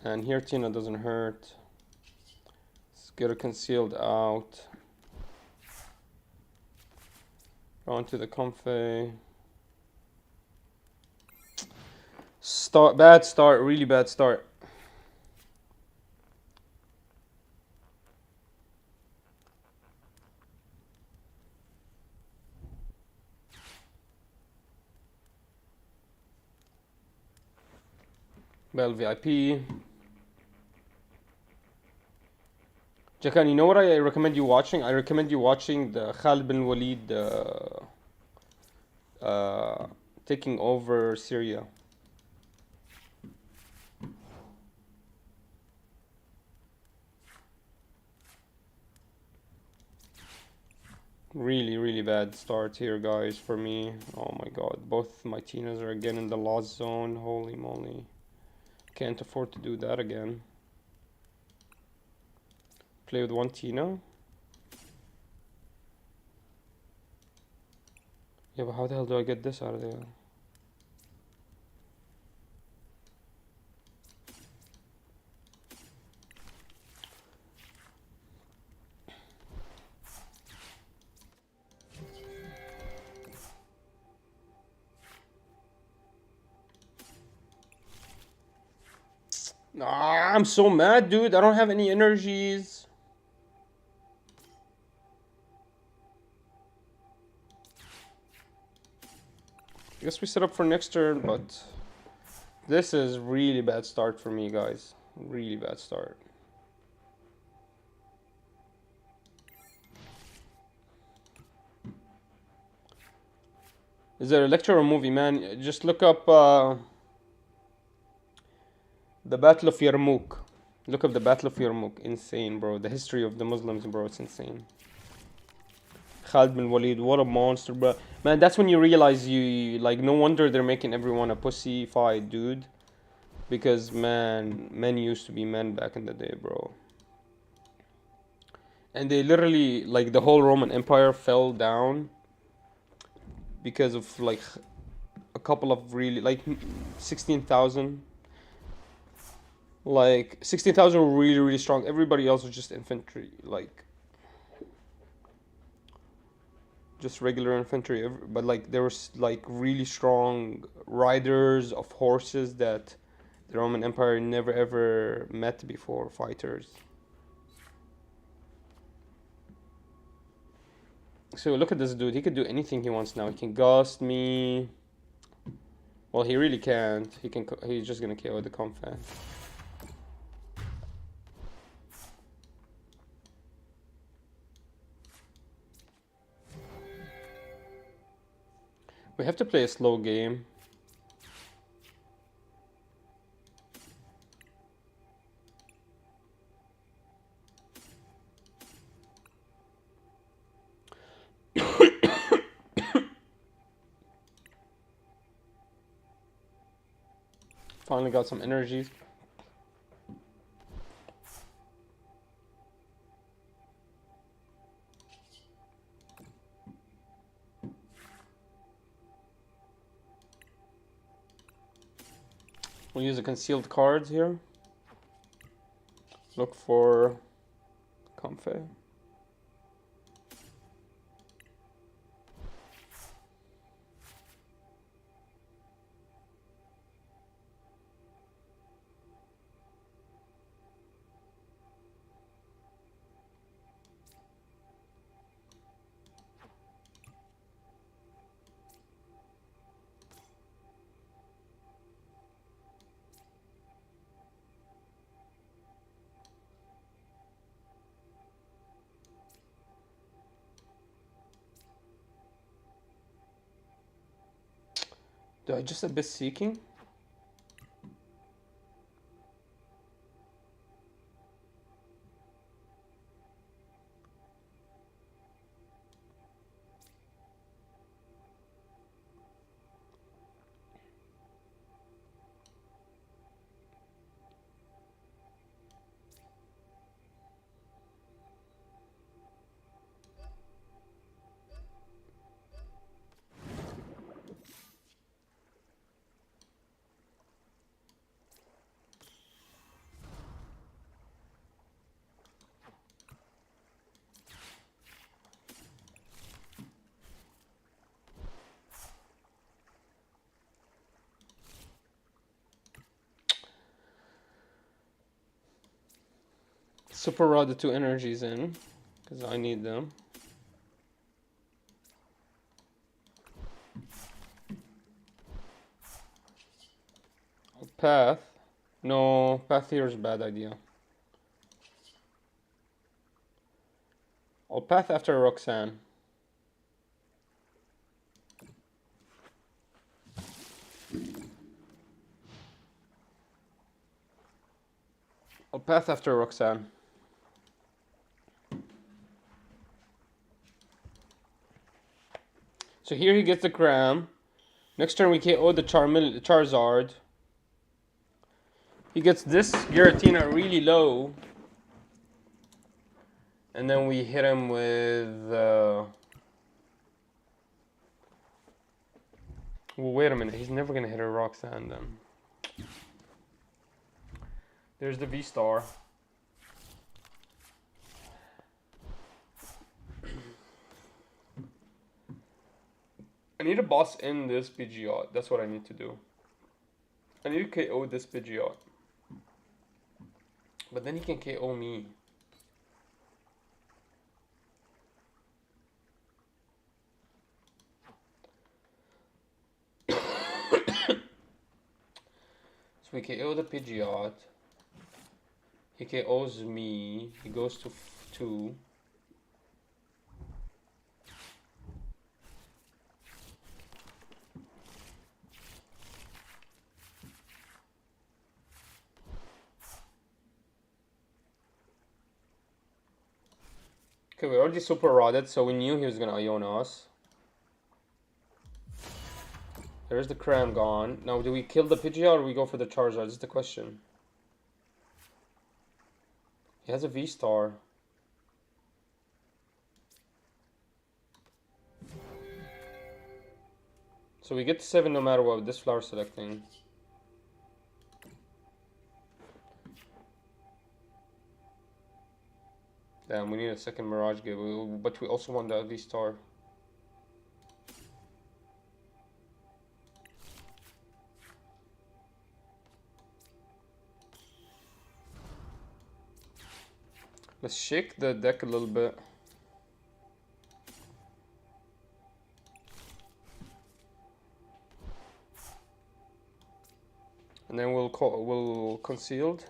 And here Tina doesn't hurt. Let's get her concealed out. Onto the comfy. Bad start, really bad start. Bell VIP. Jakan, you know what I recommend you watching? I recommend you watching the Khalid bin Walid taking over Syria. Really, really bad start here, guys, for me. Oh my god. Both my Tinas are again in the lost zone. Holy moly. Can't afford to do that again. Play with one Tina. Yeah, but how the hell do I get this out of there? Ah, I'm so mad, dude. I don't have any energies. I guess we set up for next turn, but this is really bad start for me, guys. Really bad start. Is there a lecture or movie, man? Just look up the Battle of Yarmouk. Look up the Battle of Yarmouk. Insane, bro. The history of the Muslims, bro. It's insane. Khalid bin Walid, what a monster, bro. Man, that's when you realize you like. No wonder they're making everyone a pussy fight, dude. Because man, men used to be men back in the day, bro. And they literally like the whole Roman Empire fell down because of like a couple of really like 16,000. Like 16,000 were really strong. Everybody else was just infantry, like just regular infantry. But like there was like really strong riders of horses that the Roman Empire never ever met before, fighters. So look at this dude. He could do anything he wants now. He can ghost me. Well, he really can't. He can. He's just gonna KO the comfan. We have to play a slow game. Finally got some energies. We'll use the concealed cards here. Look for Comfy. Do I just Abyss Seeking? Super Rod the 2 energies in, because I need them. Path. No, Path here is a bad idea. I'll Path after Roxanne. I'll Path after Roxanne. So here he gets the Cram. Next turn we KO the Charizard. He gets this Giratina really low. And then we hit him with... well, wait a minute. He's never going to hit a Roxanne then. There's the V-Star. I need a boss in this Pidgeot. That's what I need to do. I need to KO this Pidgeot. But then he can KO me. So we KO the Pidgeot. He KOs me. He goes to 2. Okay, we already super rodded, so we knew he was gonna Iona us. There's the Cram gone. Now, do we kill the Pidgeot or do we go for the Charizard? This is the question. He has a V-Star. So we get to 7 no matter what with this flower selecting. Damn, we need a second Mirage Gate, but we also want the V-Star. Let's shake the deck a little bit. And then we'll concealed.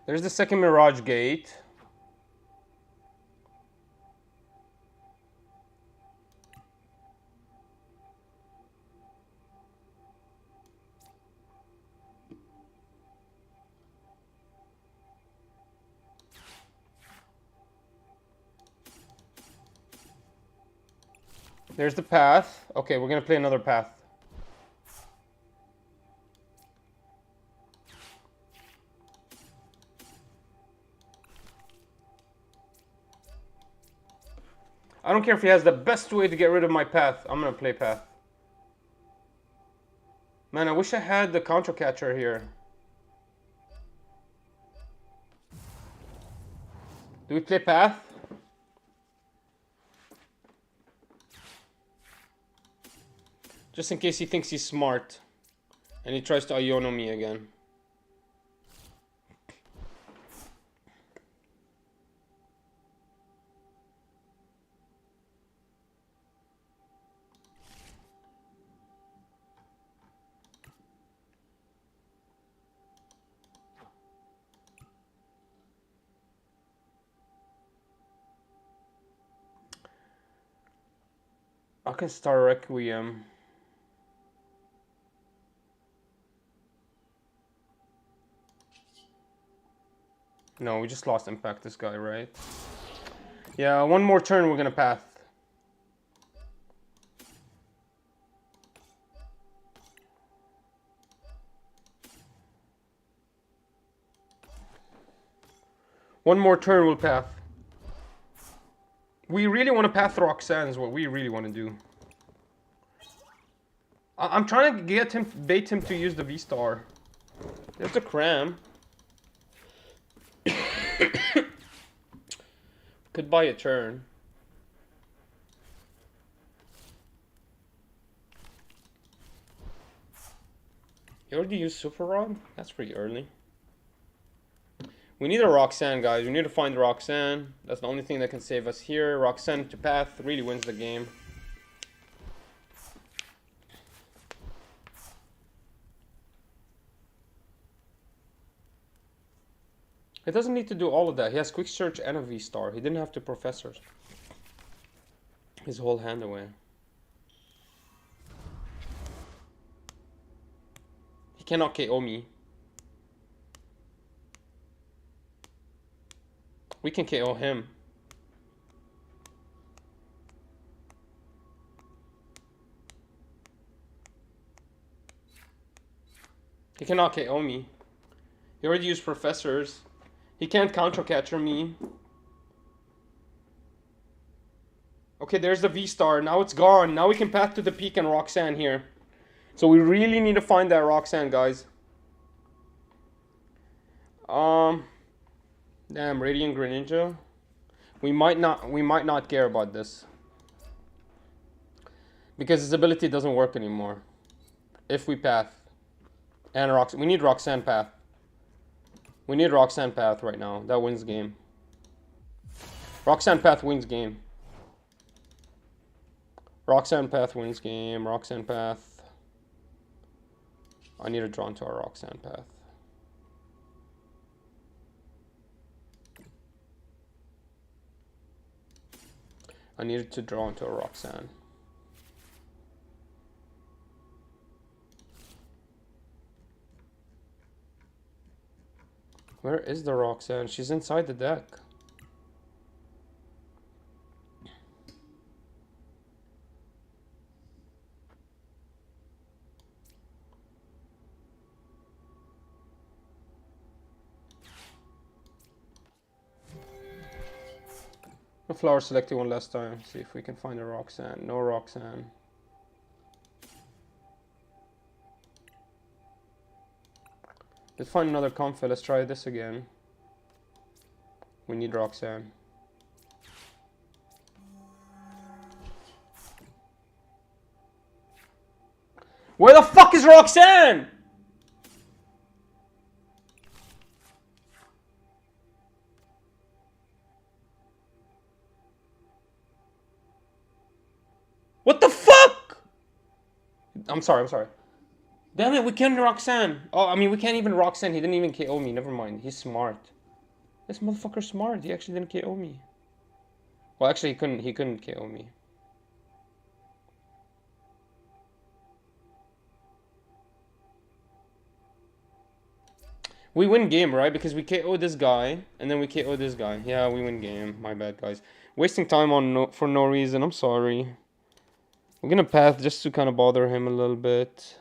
There's the second Mirage Gate. There's the path. Okay, we're gonna play another path. I don't care if he has the best way to get rid of my path. I'm gonna play path. Man, I wish I had the counter catcher here. Do we play path? Just in case he thinks he's smart. And he tries to Iono me again. I can start Requiem. No, we just lost impact this guy, right? Yeah, one more turn we're gonna path. One more turn we'll path. We really want to path Roxanne is what we really want to do. I'm trying to get him, bait him to use the V-Star. There's a Cram. Could buy a turn. You already used Super Rod? That's pretty early. We need a Roxanne, guys. We need to find Roxanne. That's the only thing that can save us here. Roxanne to path really wins the game. He doesn't need to do all of that. He has Quick Search and a V-Star. He didn't have to Professor his whole hand away. He cannot KO me. We can KO him. He cannot KO me. He already used Professors. He can't counter catcher me. Okay, there's the V-Star. Now it's gone. Now we can path to the peak and Roxanne here. So we really need to find that Roxanne, guys. Damn, Radiant Greninja. We might not care about this. Because his ability doesn't work anymore. If we path. And we need Roxanne path. We need Roxanne path right now. That wins game. Roxanne path wins game. Roxanne path wins game. Roxanne path. I need to draw into our Roxanne path. I needed to draw into a Roxanne. Where is the Roxanne? She's inside the deck. The flower selecting one last time. See if we can find a Roxanne. No Roxanne. Let's find another comfort. Let's try this again. We need Roxanne. Where the fuck is Roxanne? What the fuck? I'm sorry. Damn it, we can't Roxanne. Oh, I mean, we can't even Roxanne. He didn't even KO me. Never mind. He's smart. This motherfucker's smart. He actually didn't KO me. Well, actually, he couldn't KO me. We win game, right? Because we KO this guy, and then we KO this guy. Yeah, we win game. My bad, guys. Wasting time on for no reason. I'm sorry. We're gonna path just to kind of bother him a little bit.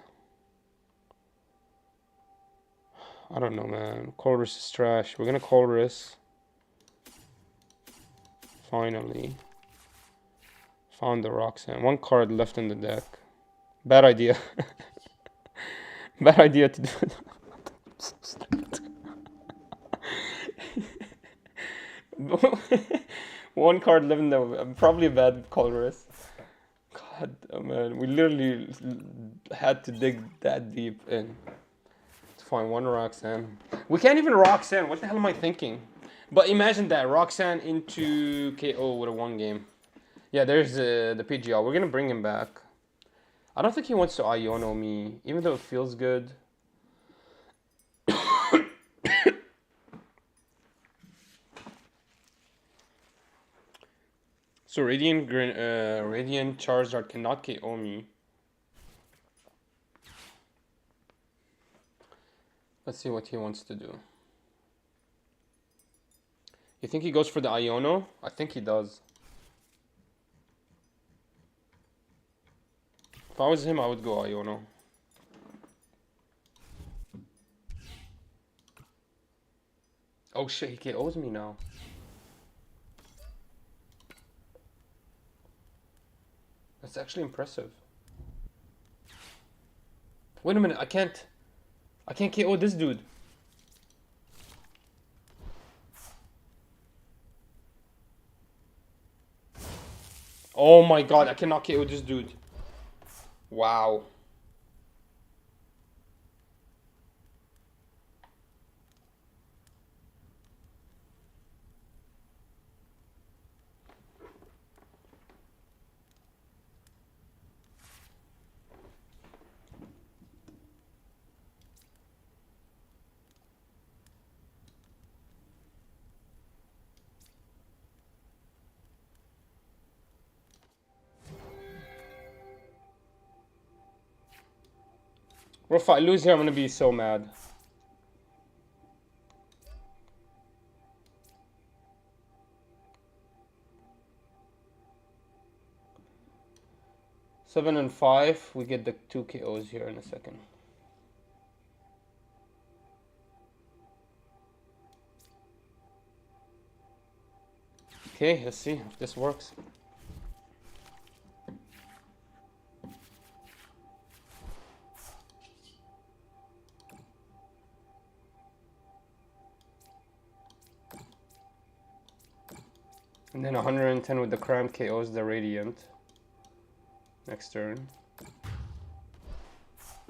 I don't know, man. Colress is trash. We're gonna Colress. Finally. Found the Roxanne. One card left in the deck. Bad idea. Bad idea to do it. So stupid. One card left in the... Probably a bad Colress. God, oh man. We literally had to dig that deep in. Fine, one Roxanne. We can't even Roxanne. What the hell am I thinking? But imagine that. Roxanne into KO with a 1 game. Yeah, there's the PGR. We're going to bring him back. I don't think he wants to Iono me. Even though it feels good. So Radiant Charizard cannot KO me. Let's see what he wants to do. You think he goes for the Iono? I think he does. If I was him, I would go Iono. Oh shit, he KOs me now. That's actually impressive. Wait a minute, I can't KO this dude. Oh my god, I cannot KO this dude. Wow. Bro, if I lose here, I'm gonna be so mad. Seven and 5, we get the 2 KOs here in a second. Okay, let's see if this works. And then 110 with the Cram KOs the Radiant. Next turn.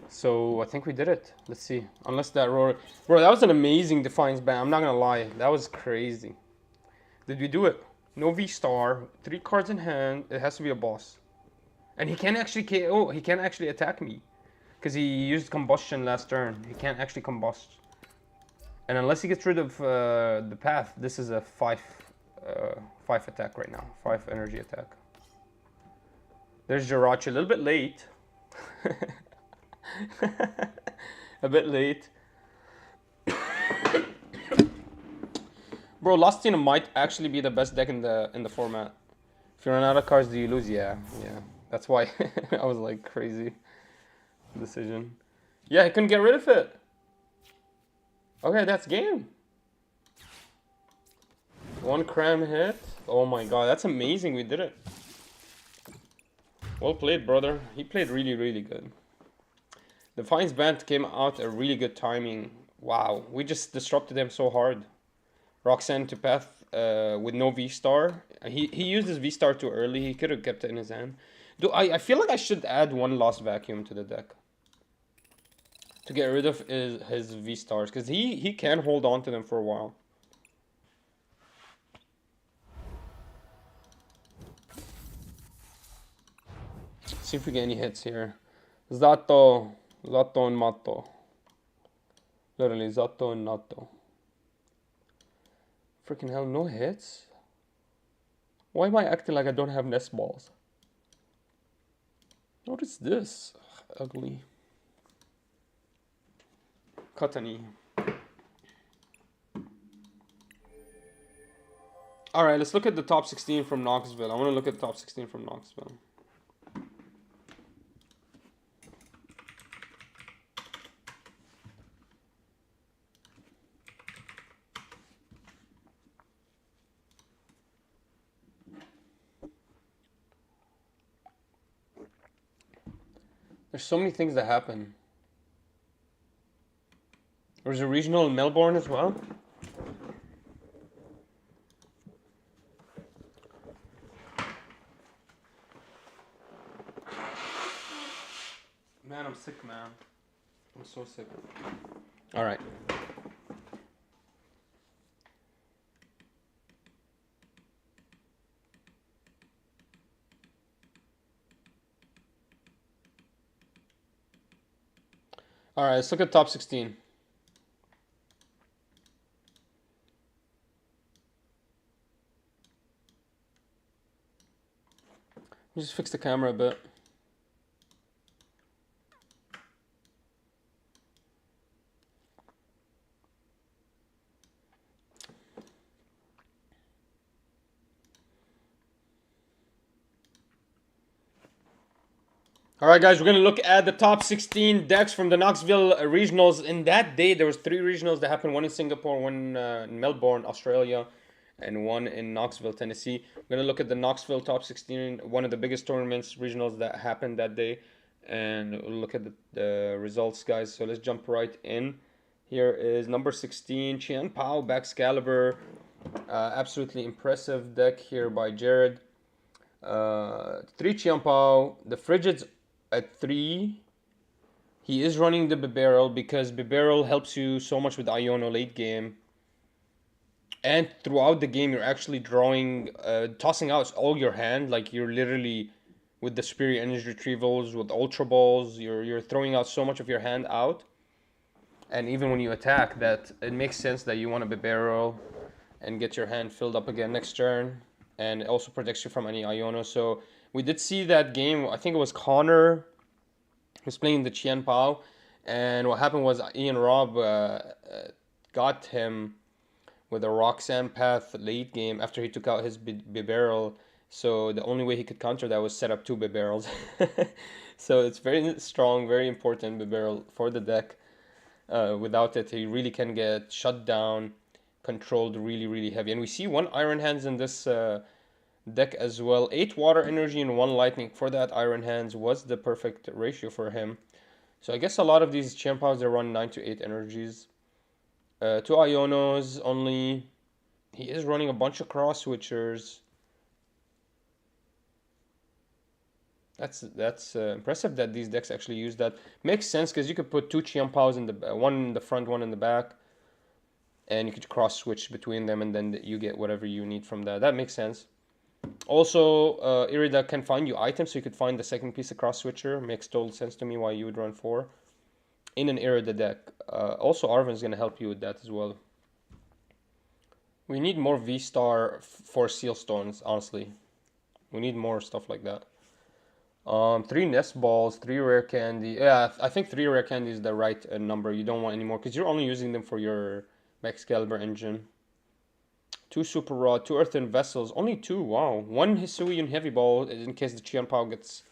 So I think we did it. Let's see. Unless that roar... Bro, that was an amazing Defiance ban. I'm not gonna lie. That was crazy. Did we do it? No V-Star. 3 cards in hand. It has to be a boss. And he can't actually KO. He can't actually attack me. Because he used Combustion last turn. He can't actually combust. And unless he gets rid of the path, this is a 5 attack right now. 5 energy attack. There's Jirachi, a little bit late. A bit late. Bro, Lustina might actually be the best deck in the format. If you run out of cards, do you lose? Yeah, yeah. That's why I was like crazy decision. Yeah, he couldn't get rid of it. Okay, that's game. One cram hit. Oh my god, that's amazing. We did it. Well played, brother. He played really, really good. The Defiance Band came out at really good timing. Wow, we just disrupted him so hard. Roxanne to Path with no V-Star. He used his V-Star too early. He could have kept it in his hand. I feel like I should add one Lost Vacuum to the deck. To get rid of his V-Stars. Because he can hold on to them for a while. See if we get any hits here. Zato and Mato. Literally, Zato and Nato. Freaking hell, no hits? Why am I acting like I don't have nest balls? What is this? Ugh, ugly. Katani. Alright, let's look at the top 16 from Knoxville. I want to look at the top 16 from Knoxville. There's so many things that happen. There's a regional in Melbourne as well. Man, I'm sick, man. I'm so sick. Alright. Alright, let's look at top 16. Just fix the camera a bit. Alright guys, we're going to look at the top 16 decks from the Knoxville regionals. In that day, there was 3 regionals that happened. One in Singapore, one in Melbourne, Australia, and one in Knoxville, Tennessee. We're going to look at the Knoxville top 16, one of the biggest tournaments, regionals that happened that day. And we'll look at the results, guys. So let's jump right in. Here is number 16, Qian Pao, Baxcalibur. Absolutely impressive deck here by Jared. 3 Qian Pao. The Frigids at 3. He is running the Bibarel because Bibarel helps you so much with Iono late game. And throughout the game, you're actually drawing, tossing out all your hand. Like, you're literally, with the Superior Energy Retrievals, with Ultra Balls, you're throwing out so much of your hand out. And even when you attack, that it makes sense that you want to Bibarel and get your hand filled up again next turn. And it also protects you from any Iono. So we did see that game. I think it was Connor who was playing the Qian Pao. And what happened was Ian Robb got him with a Roxanne Path late game after he took out his Bibarel. So the only way he could counter that was set up 2 Bibarels. So it's very strong, very important Bibarel for the deck. Without it, he really can get shut down, controlled really, really heavy. And we see 1 Iron Hands in this deck as well. 8 Water Energy and 1 Lightning for that Iron Hands was the perfect ratio for him. So I guess a lot of these Qian Paos, they run 9 to 8 energies. 2 Ionos only. He is running a bunch of cross switchers. That's impressive that these decks actually use that. Makes sense because you could put 2 Qian Paos in the one in the front, one in the back, and you could cross switch between them, and then you get whatever you need from that. That makes sense. Also, Irida can find you items, so you could find the second piece of cross switcher. Makes total sense to me why you would run 4 in an Irida deck. Also, Arvin's gonna help you with that as well. We need more V-Star for Seal Stones, honestly. We need more stuff like that. 3 nest balls, 3 rare candy. Yeah, I think 3 rare candy is the right number. You don't want any more because you're only using them for your Excalibur engine. 2 Super Rod, 2 Earthen Vessels. Only 2, wow. 1 Hisuian Heavy Ball in case the Qianpao gets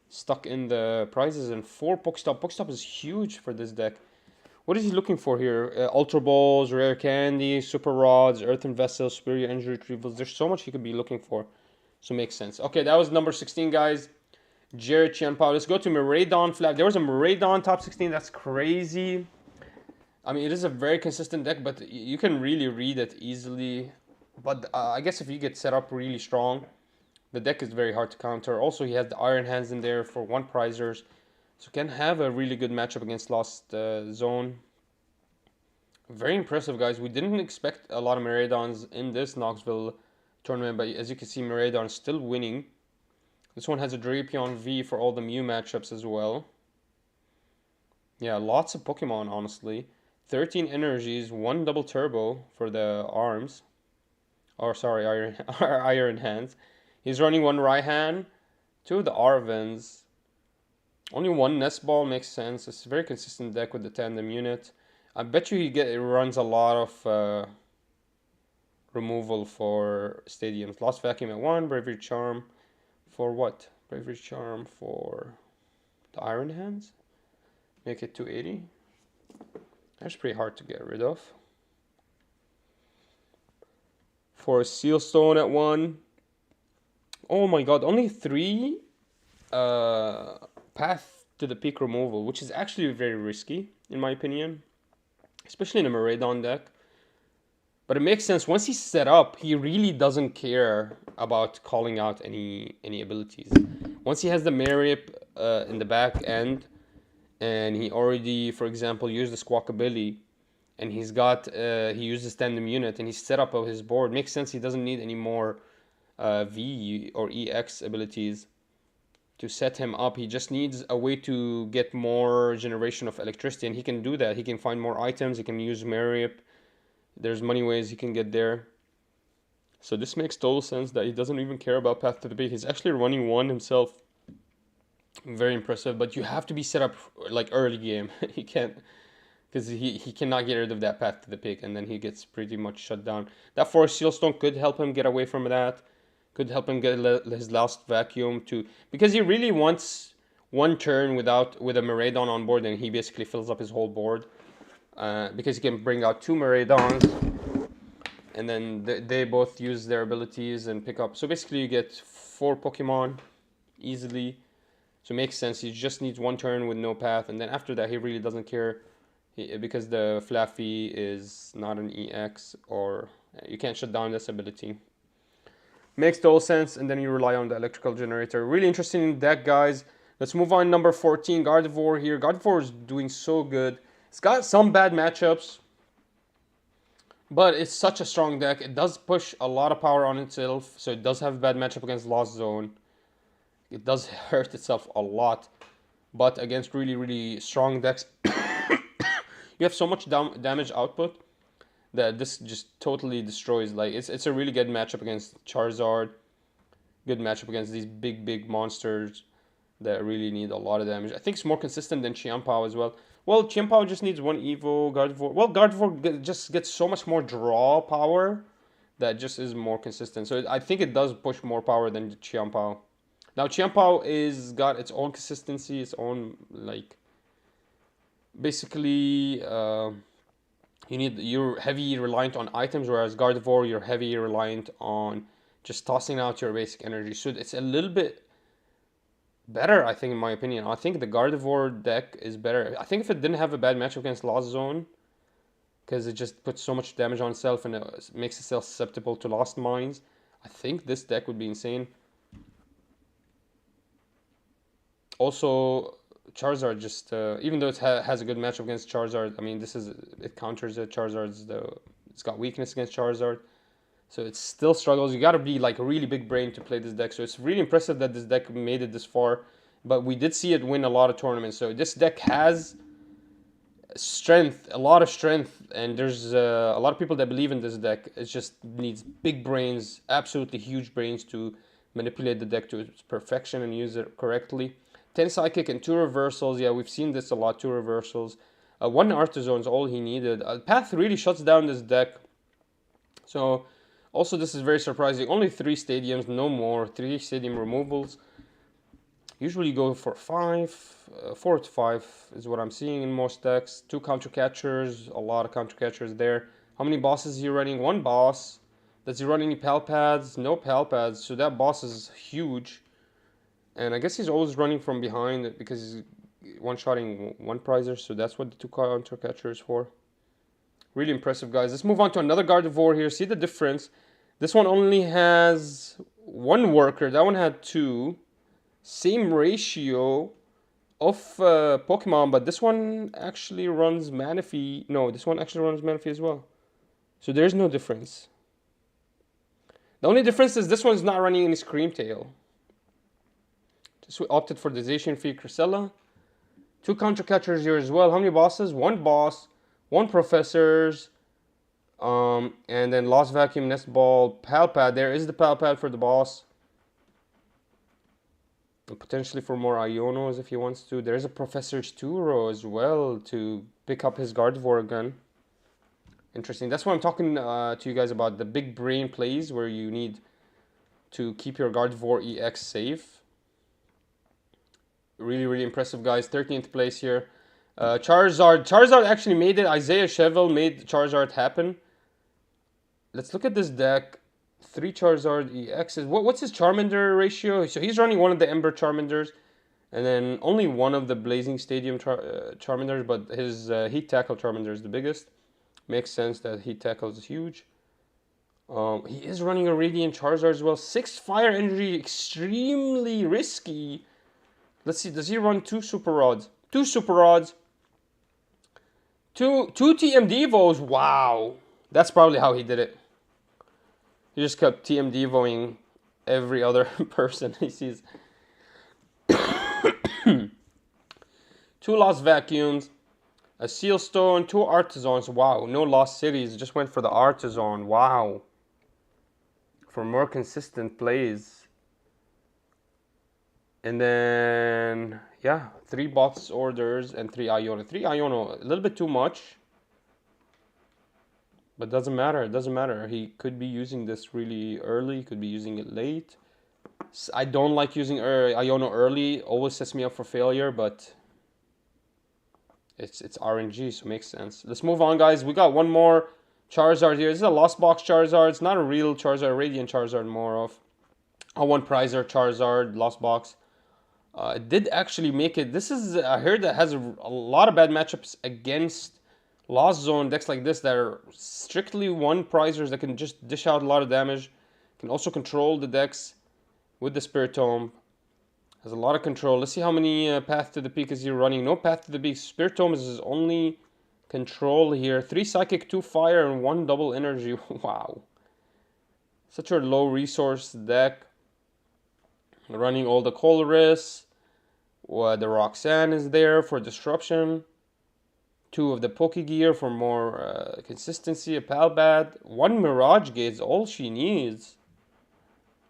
stuck in the prizes, and 4 Pokestop. Pokestop is huge for this deck. What is he looking for here? Ultra Balls, Rare Candy, Super Rods, Earthen Vessels, Superior Energy Retrievals. There's so much he could be looking for. So makes sense. Okay, that was number 16, guys. Jared Qianpao. Let's go to Miraidon Flag. There was a Miraidon top 16. That's crazy. I mean, it is a very consistent deck, but you can really read it easily. But I guess if you get set up really strong, the deck is very hard to counter. Also, he has the Iron Hands in there for 1 prizers. So can have a really good matchup against Lost Zone. Very impressive, guys. We didn't expect a lot of Miraidons in this Knoxville tournament, but as you can see, Miraidon is still winning. This one has a Drapion V for all the Mew matchups as well. Yeah, lots of Pokemon, honestly. 13 energies, 1 double turbo for the arms. Or sorry, Iron Hands. He's running 1 Raihan, 2 of the Arvens. Only 1 Nest Ball makes sense. It's a very consistent deck with the tandem unit. I bet you he runs a lot of removal for stadiums. Lost Vacuum at 1, Bravery Charm for what? Bravery Charm for the Iron Hands? Make it 280. That's pretty hard to get rid of. For a Seal Stone at 1. Oh my god, only 3 Path to the Peak removal, which is actually very risky, in my opinion. Especially in a Miraidon deck. But it makes sense. Once he's set up, he really doesn't care about calling out any abilities. Once he has the Marip in the back end, and he already, for example, used the Squawk ability, and he's got, he used his tandem unit, and he's set up of his board, makes sense. He doesn't need any more V or EX abilities to set him up. He just needs a way to get more generation of electricity, and he can do that. He can find more items. He can use Marip. There's many ways he can get there. So this makes total sense that he doesn't even care about Path to the Peak. He's actually running 1 himself. Very impressive, but you have to be set up like early game. He can't, because he cannot get rid of that Path to the Peak, and then he gets pretty much shut down. That Forest Seal Stone could help him get away from that. Could help him get his last Vacuum too, because he really wants 1 turn with a Miraidon on board, and he basically fills up his whole board. Because he can bring out 2 Miraidons, and then they both use their abilities and pick up. So basically you get 4 Pokemon easily. So it makes sense. He just needs 1 turn with no path, and then after that he really doesn't care, because the Flaffy is not an EX, or you can't shut down this ability. Makes total sense, and then you rely on the electrical generator. Really interesting deck, guys. Let's move on. Number 14, Gardevoir here. Gardevoir is doing so good. It's got some bad matchups, but it's such a strong deck. It does push a lot of power on itself, so it does have a bad matchup against Lost Zone. It does hurt itself a lot, but against really, really strong decks, you have so much damage output that this just totally destroys. Like, it's a really good matchup against Charizard. Good matchup against these big monsters that really need a lot of damage. I think it's more consistent than Qianpao as well. Well, Qianpao just needs 1 Evo. Gardevoir just gets so much more draw power that just is more consistent. So I think it does push more power than Qianpao. Now, Qianpao is got its own consistency, its own, like, basically, you're heavy reliant on items, whereas Gardevoir, you're heavy reliant on just tossing out your basic energy. So it's a little bit better, I think, in my opinion. I think the Gardevoir deck is better. I think if it didn't have a bad matchup against Lost Zone, because it just puts so much damage on itself and it makes itself susceptible to Lost Mines, I think this deck would be insane. Also, Charizard just, even though it has a good matchup against Charizard, I mean, it counters it. It's got weakness against Charizard. So it still struggles. You got to be like a really big brain to play this deck. So it's really impressive that this deck made it this far. But we did see it win a lot of tournaments. So this deck has strength, a lot of strength. And there's a lot of people that believe in this deck. It just needs big brains, absolutely huge brains to manipulate the deck to its perfection and use it correctly. 10 Psychic and 2 Reversals. Yeah, we've seen this a lot, 2 Reversals. 1 Artizone is all he needed. Path really shuts down this deck. So, also this is very surprising. Only 3 stadiums, no more. 3 stadium removals. Usually you go for 4 to 5 is what I'm seeing in most decks. 2 counter catchers, a lot of counter catchers there. How many bosses is he running? 1 boss. Does he run any pal pads? No pal pads. So that boss is huge. And I guess he's always running from behind because he's one-shotting one prizer. So that's what the 2 counter catcher is for. Really impressive, guys. Let's move on to another Gardevoir here. See the difference. This one only has 1 worker. That one had 2. Same ratio of Pokemon, but this one actually runs Manaphy. No, this one actually runs Manaphy as well. So there's no difference. The only difference is this one's not running any Screamtail. Just opted for the Zacian Free Crescella. 2 counter catchers here as well. How many bosses? 1 boss, 1 professors, and then Lost Vacuum, Nest Ball, Palpad. There is the Palpad for the boss. And potentially for more Ionos if he wants to. There's a Professor's Turo as well to pick up his Gardevoir again. Interesting. That's what I'm talking to you guys about. The big brain plays where you need to keep your Gardevoir EX safe. Really, really impressive, guys. 13th place here. Charizard. Charizard actually made it. Isaiah Chevel made Charizard happen. Let's look at this deck. 3 Charizard EXs. What's his Charmander ratio? So he's running one of the Ember Charmanders. And then only one of the Blazing Stadium Charmanders. But his Heat Tackle Charmander is the biggest. Makes sense that Heat Tackle is huge. He is running a Radiant Charizard as well. 6 Fire Energy. Extremely risky. Let's see. Does he run 2 Super Rods? 2 Super Rods. Two TM Devos. Wow. That's probably how he did it. He just kept TM Devoing every other person he sees. 2 Lost Vacuums, a Seal Stone, 2 Artisans. Wow, no Lost Cities. Just went for the Artisan. Wow. For more consistent plays. And then, yeah, 3 bots orders and 3 Iono. 3 Iono, a little bit too much. But doesn't matter. It doesn't matter. He could be using this really early. He could be using it late. I don't like using Iono early. Always sets me up for failure, but it's RNG, so it makes sense. Let's move on, guys. We got one more Charizard here. This is a Lost Box Charizard. It's not a real Charizard. Radiant Charizard more of. A 1 prizer Charizard. Lost Box. It did actually make it. This is, I heard that has a lot of bad matchups against Lost Zone decks like this that are strictly 1 prizers that can just dish out a lot of damage. Can also control the decks with the Spiritomb. Has a lot of control. Let's see how many Path to the Peak is he running. No Path to the Peak. Spiritomb is his only control here. 3 Psychic, 2 Fire, and 1 Double Energy. Wow. Such a low resource deck. Running all the Colress. The Roxanne is there for disruption. 2 of the Pokegear for more consistency. A Palbat. 1 Mirage Gate is all she needs.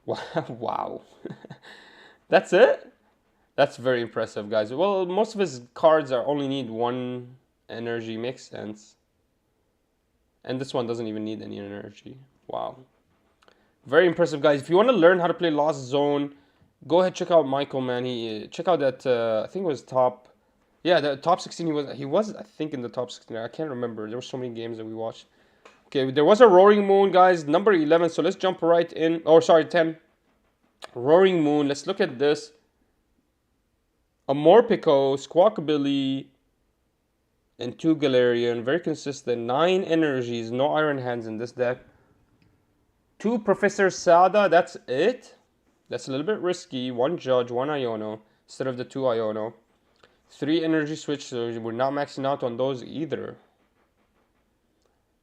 Wow. That's it? That's very impressive, guys. Well, most of his cards only need 1 energy. Makes sense. And this one doesn't even need any energy. Wow. Very impressive, guys. If you want to learn how to play Lost Zone, go ahead, check out Michael, man. Check out that, I think it was top... Yeah, the top 16 he was, I think, in the top 16. I can't remember. There were so many games that we watched. Okay, there was a Roaring Moon, guys. Number 11. So let's jump right in. Oh, sorry, 10. Roaring Moon. Let's look at this. A Morpeko, Squawkabilly, and 2 Galarian. Very consistent. 9 energies. No Iron Hands in this deck. 2 Professor Sada. That's it. That's a little bit risky. 1 Judge, 1 Iono. Instead of the 2 Iono. 3 energy switch, so we're not maxing out on those either.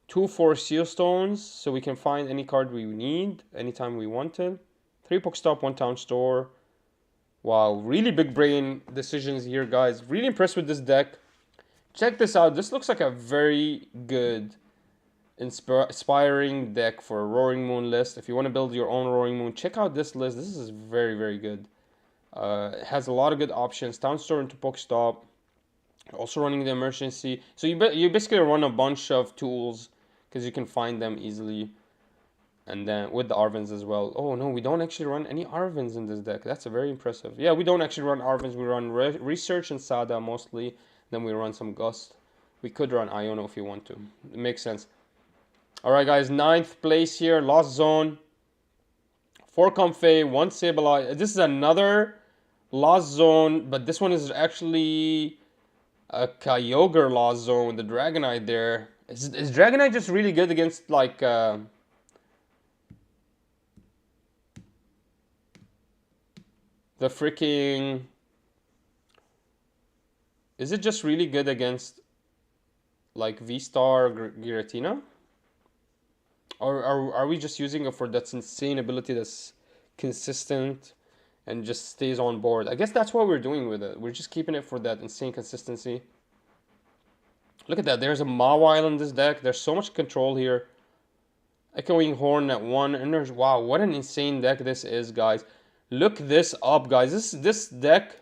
2 Force Seal Stones, so we can find any card we need anytime we want it. 3 Pokestop, 1 Town Store. Wow, really big brain decisions here, guys. Really impressed with this deck. Check this out. This looks like a very good, inspiring deck for a Roaring Moon list. If you want to build your own Roaring Moon, check out this list. This is very, very good. It has a lot of good options. Town Store into Pokestop. Also running the emergency. So you basically run a bunch of tools because you can find them easily. And then with the Arvins as well. Oh no, we don't actually run any Arvins in this deck. That's very impressive. Yeah, we don't actually run Arvins. We run Research and Sada mostly. Then we run some Gust. We could run Iono if you want to. It makes sense. Alright guys, 9th place here. Lost Zone. 4 Comfey, 1 Sableye. This is another Lost Zone, but this one is actually a Kyogre Lost Zone with the Dragonite there. Is Dragonite just really good against like the freaking... Is it just really good against like V-Star Giratina? Or are we just using it for that insane ability that's consistent and just stays on board? I guess that's what we're doing with it. We're just keeping it for that insane consistency. Look at that. There's a Mawile in this deck. There's so much control here. Echoing Horn at 1. And there's... Wow, what an insane deck this is, guys. Look this up, guys. This deck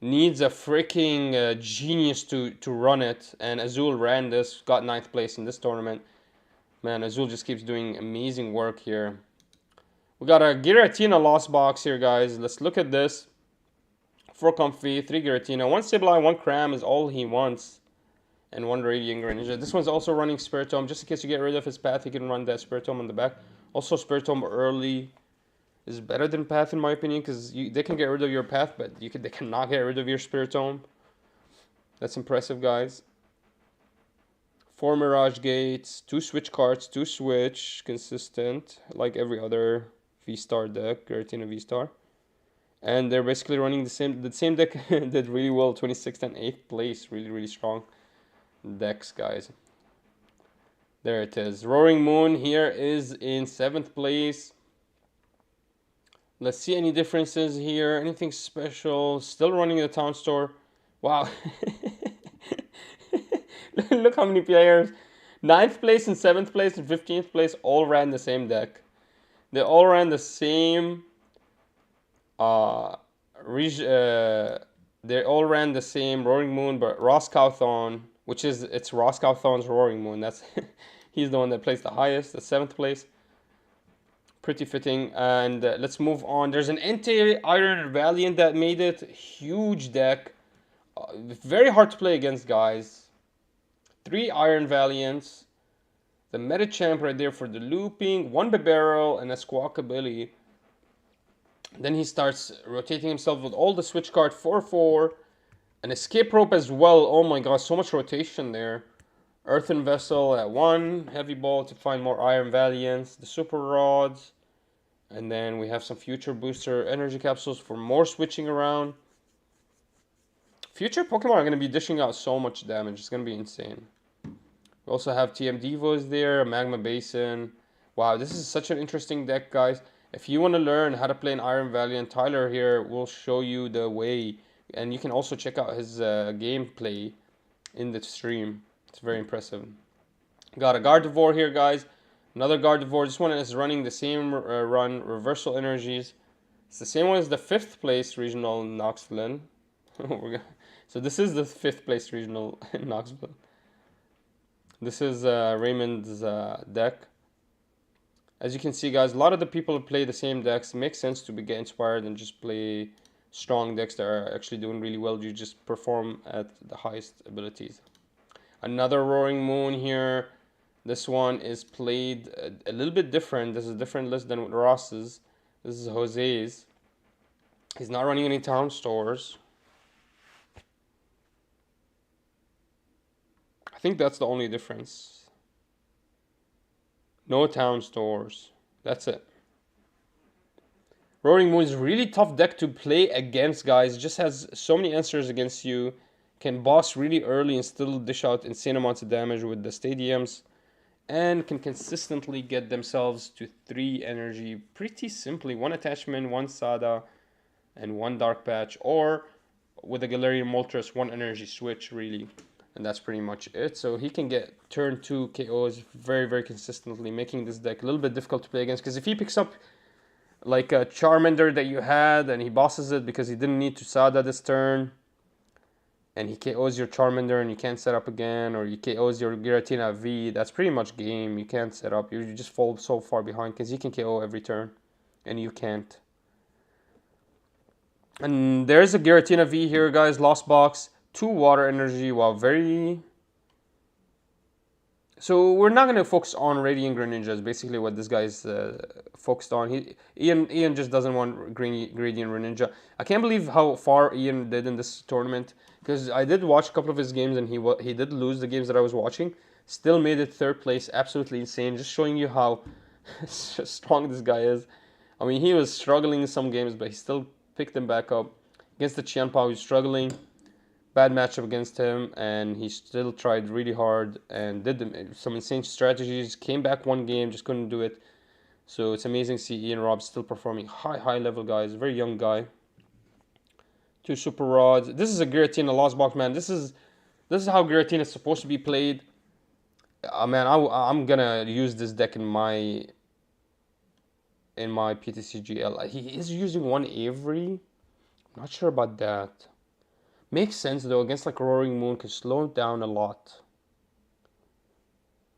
needs a freaking genius to run it. And Azul ran this. Got 9th place in this tournament. Man, Azul just keeps doing amazing work here. We got a Giratina Lost Box here, guys. Let's look at this. 4 Comfey, 3 Giratina, 1 Sableye, 1 Cram is all he wants. And 1 Radiant Greninja. This one's also running Spiritomb. Just in case you get rid of his Path, he can run that Spiritomb on the back. Also, Spiritomb early is better than Path in my opinion, because they can get rid of your Path, but they cannot get rid of your Spiritomb. That's impressive, guys. 4 Mirage Gates, 2 Switch Cards, 2 Switch, consistent, like every other V-Star deck, Giratina V-Star. And they're basically running the same deck did really well, 26th and 8th place, really strong decks, guys. There it is. Roaring Moon here is in 7th place. Let's see any differences here, anything special. Still running the Town Store. Wow. Look how many players. 9th place and 7th place and 15th place all ran the same deck. They all ran the same... they all ran the same Roaring Moon, but Roscowthon, which is... It's Roscowthon's Roaring Moon. That's... He's the one that placed the highest, the 7th place. Pretty fitting. And let's move on. There's an anti-Iron Valiant that made it. Huge deck. Very hard to play against, guys. 3 Iron Valiants, the Medicham right there for the looping, 1 Bibarel, and a Squawkabilly. Then he starts rotating himself with all the switch card, 4/4, an Escape Rope as well. Oh my god, so much rotation there. Earthen Vessel at 1, Heavy Ball to find more Iron Valiants, the Super Rods, and then we have some Future Booster Energy Capsules for more switching around. Future Pokemon are going to be dishing out so much damage. It's going to be insane. We also have TM Devos there, Magma Basin. Wow, this is such an interesting deck, guys. If you want to learn how to play an Iron Valiant, Tyler here will show you the way. And you can also check out his gameplay in the stream. It's very impressive. Got a Gardevoir here, guys. Another Gardevoir. This one is running the same run, Reversal Energies. It's the same one as the 5th place regional in Knoxville. So this is the 5th place regional in Knoxville. This is Raymond's deck. As you can see, guys, a lot of the people who play the same decks. It makes sense to get inspired and just play strong decks that are actually doing really well. You just perform at the highest abilities. Another Roaring Moon here. This one is played a little bit different. This is a different list than Ross's. This is Jose's. He's not running any Town Stores. I think that's the only difference. No Town Stores. That's it. Roaring Moon is a really tough deck to play against, guys. It just has so many answers against you. Can boss really early and still dish out insane amounts of damage with the stadiums. And can consistently get themselves to 3 energy pretty simply. 1 attachment, 1 Sada, and 1 Dark Patch. Or with a Galarian Moltres, 1 energy switch, really. And that's pretty much it. So he can get turn 2 KOs very consistently, making this deck a little bit difficult to play against. Because if he picks up like a Charmander that you had and he bosses it because he didn't need to Sada this turn, and he KOs your Charmander and you can't set up again, or you KOs your Giratina V, that's pretty much game. You can't set up. You just fall so far behind because he can KO every turn, and you can't. And there's a Giratina V here, guys. Lost box, 2 water energy. Wow, very. So we're not gonna focus on Radiant Greninja. Is basically what this guy's focused on. Ian just doesn't want Gradient Greninja. I can't believe how far Ian did in this tournament, because I did watch a couple of his games and he did lose the games that I was watching. Still made it 3rd place. Absolutely insane. Just showing you how strong this guy is. I mean, he was struggling in some games, but he still picked them back up. Against the Qianpao, he was struggling. Bad matchup against him, and he still tried really hard and did some insane strategies. Came back one game, just couldn't do it. So it's amazing to see Ian Robb still performing high level, guys. Very young guy. 2 super rods. This is a Giratina lost box, man. This is how Giratina is supposed to be played. Man, I'm gonna use this deck in my PTCGL. He is using 1 Avery. I'm not sure about that. Makes sense though, against like Roaring Moon, can slow it down a lot.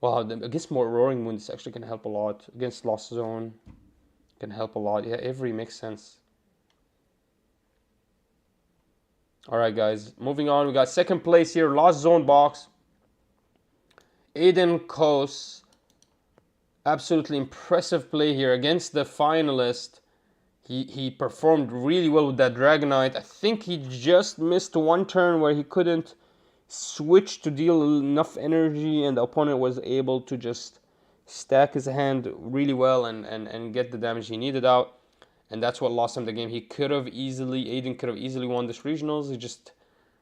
Wow, against more Roaring Moon, this actually can help a lot. Against Lost Zone, can help a lot. Yeah, Avery makes sense. Alright guys, moving on. We got 2nd place here, Lost Zone box. Aiden Kos. Absolutely impressive play here against the finalist. He performed really well with that Dragonite. I think he just missed 1 turn where he couldn't switch to deal enough energy, and the opponent was able to just stack his hand really well and get the damage he needed out. And that's what lost him the game. Aiden could have easily won this regionals. He just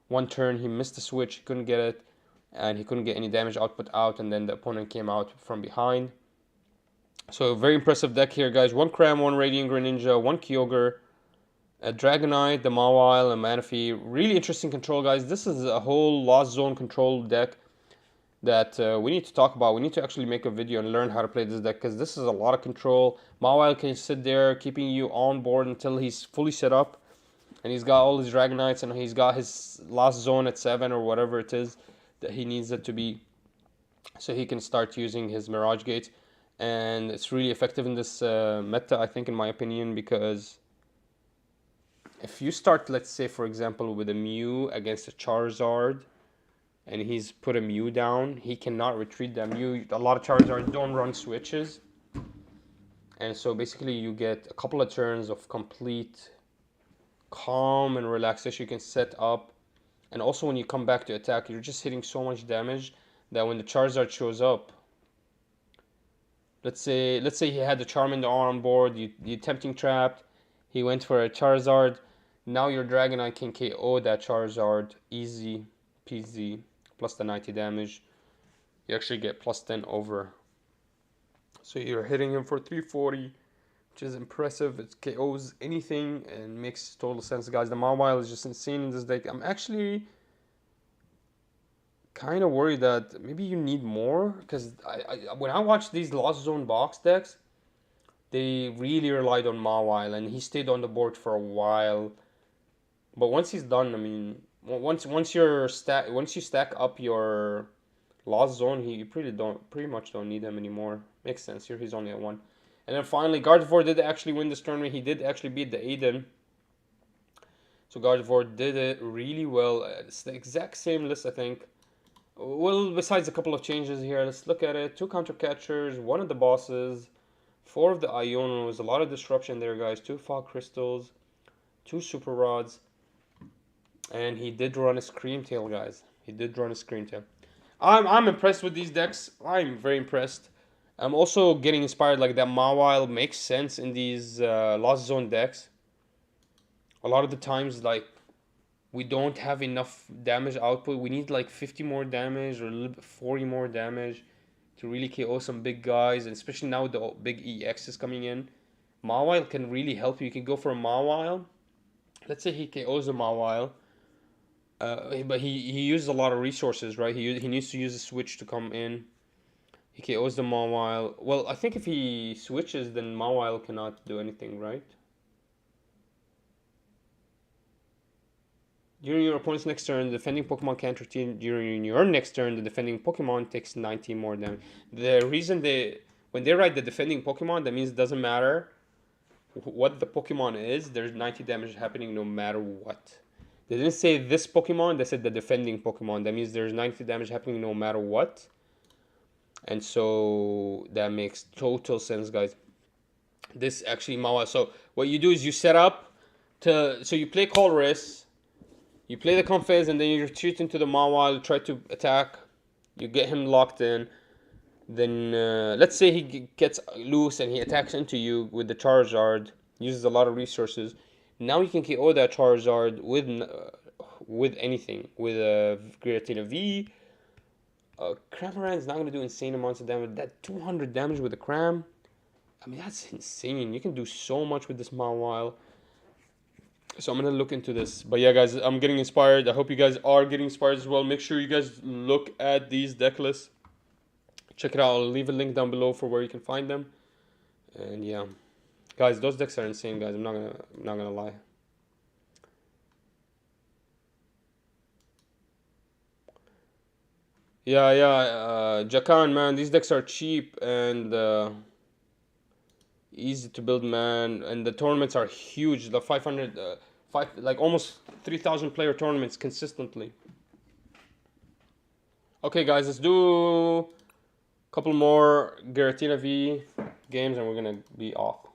1 turn, he missed the switch, he couldn't get it, and he couldn't get any damage output out, and then the opponent came out from behind. So very impressive deck here, guys. 1 Cram, 1 Radiant Greninja, 1 Kyogre, a Dragonite, the Mawile, and Manaphy. Really interesting control, guys. This is a whole Lost Zone control deck that we need to talk about. We need to actually make a video and learn how to play this deck, because this is a lot of control. Mawile can sit there keeping you on board until he's fully set up, and he's got all his Dragonites, and he's got his Lost Zone at 7 or whatever it is that he needs it to be, so he can start using his Mirage Gate. And it's really effective in this meta, I think, in my opinion, because if you start, let's say, for example, with a Mew against a Charizard, and he's put a Mew down, he cannot retreat that Mew. A lot of Charizards don't run switches, and so basically you get a couple of turns of complete calm and relaxation. You can set up, and also when you come back to attack, you're just hitting so much damage that when the Charizard shows up, let's say he had the Charmander on board, you tempting trapped, he went for a Charizard, now your Dragonite can KO that Charizard, easy peasy, plus the 90 damage. You actually get plus 10 over. So you're hitting him for 340, which is impressive. It KOs anything and makes total sense, guys. The Mawile is just insane in this deck. I'm actually kind of worried that maybe you need more, because when I watched these Lost Zone box decks, they really relied on Mawile, and he stayed on the board for a while. But once he's done, I mean, once you stack up your Lost Zone, you pretty much don't need him anymore. Makes sense here. He's only at 1. And then finally, Gardevoir did actually win this tournament. He did actually beat the Aiden. So Gardevoir did it really well. It's the exact same list, I think. Well, besides a couple of changes here, let's look at it. 2 counter catchers, 1 of the bosses, 4 of the Ionos, a lot of disruption there, guys. 2 Fog Crystals, 2 Super Rods, and he did run a Scream Tail, guys. He did run a Scream Tail. I'm impressed with these decks. I'm very impressed. I'm also getting inspired, like that Mawile makes sense in these Lost Zone decks. A lot of the times, like, we don't have enough damage output. We need like 50 more damage or a little bit 40 more damage to really KO some big guys, and especially now with the big EX is coming in. Mawile can really help you. You can go for a Mawile. Let's say he KOs a Mawile, but he uses a lot of resources, right? He needs to use a switch to come in. He KOs the Mawile. Well, I think if he switches, then Mawile cannot do anything, right? During your opponent's next turn, the defending Pokemon can't retain. During your next turn, the defending Pokemon takes 90 more damage. The reason when they write the defending Pokemon, that means it doesn't matter what the Pokemon is, there's 90 damage happening no matter what. They didn't say this Pokemon, they said the defending Pokemon. That means there's 90 damage happening no matter what. And so that makes total sense, guys. This actually Mawa. So what you do is you set up so you play Colress, you play the Confess, and then you retreat into the Mawa, try to attack. You get him locked in. Then let's say he gets loose and he attacks into you with the Charizard. Uses a lot of resources. Now you can KO that Charizard with anything, with a Giratina V. Cramorant's not gonna do insane amounts of damage. That 200 damage with the Cram, I mean that's insane. You can do so much with this Mawile. So I'm gonna look into this. But yeah, guys, I'm getting inspired. I hope you guys are getting inspired as well. Make sure you guys look at these deck lists. Check it out. I'll leave a link down below for where you can find them. And yeah, guys, those decks are insane, guys. I'm not gonna lie. Yeah, Jakan, man, these decks are cheap and easy to build, man. And the tournaments are huge. The 500, like almost 3,000 player tournaments consistently. Okay, guys, let's do a couple more Giratina V games and we're gonna be off.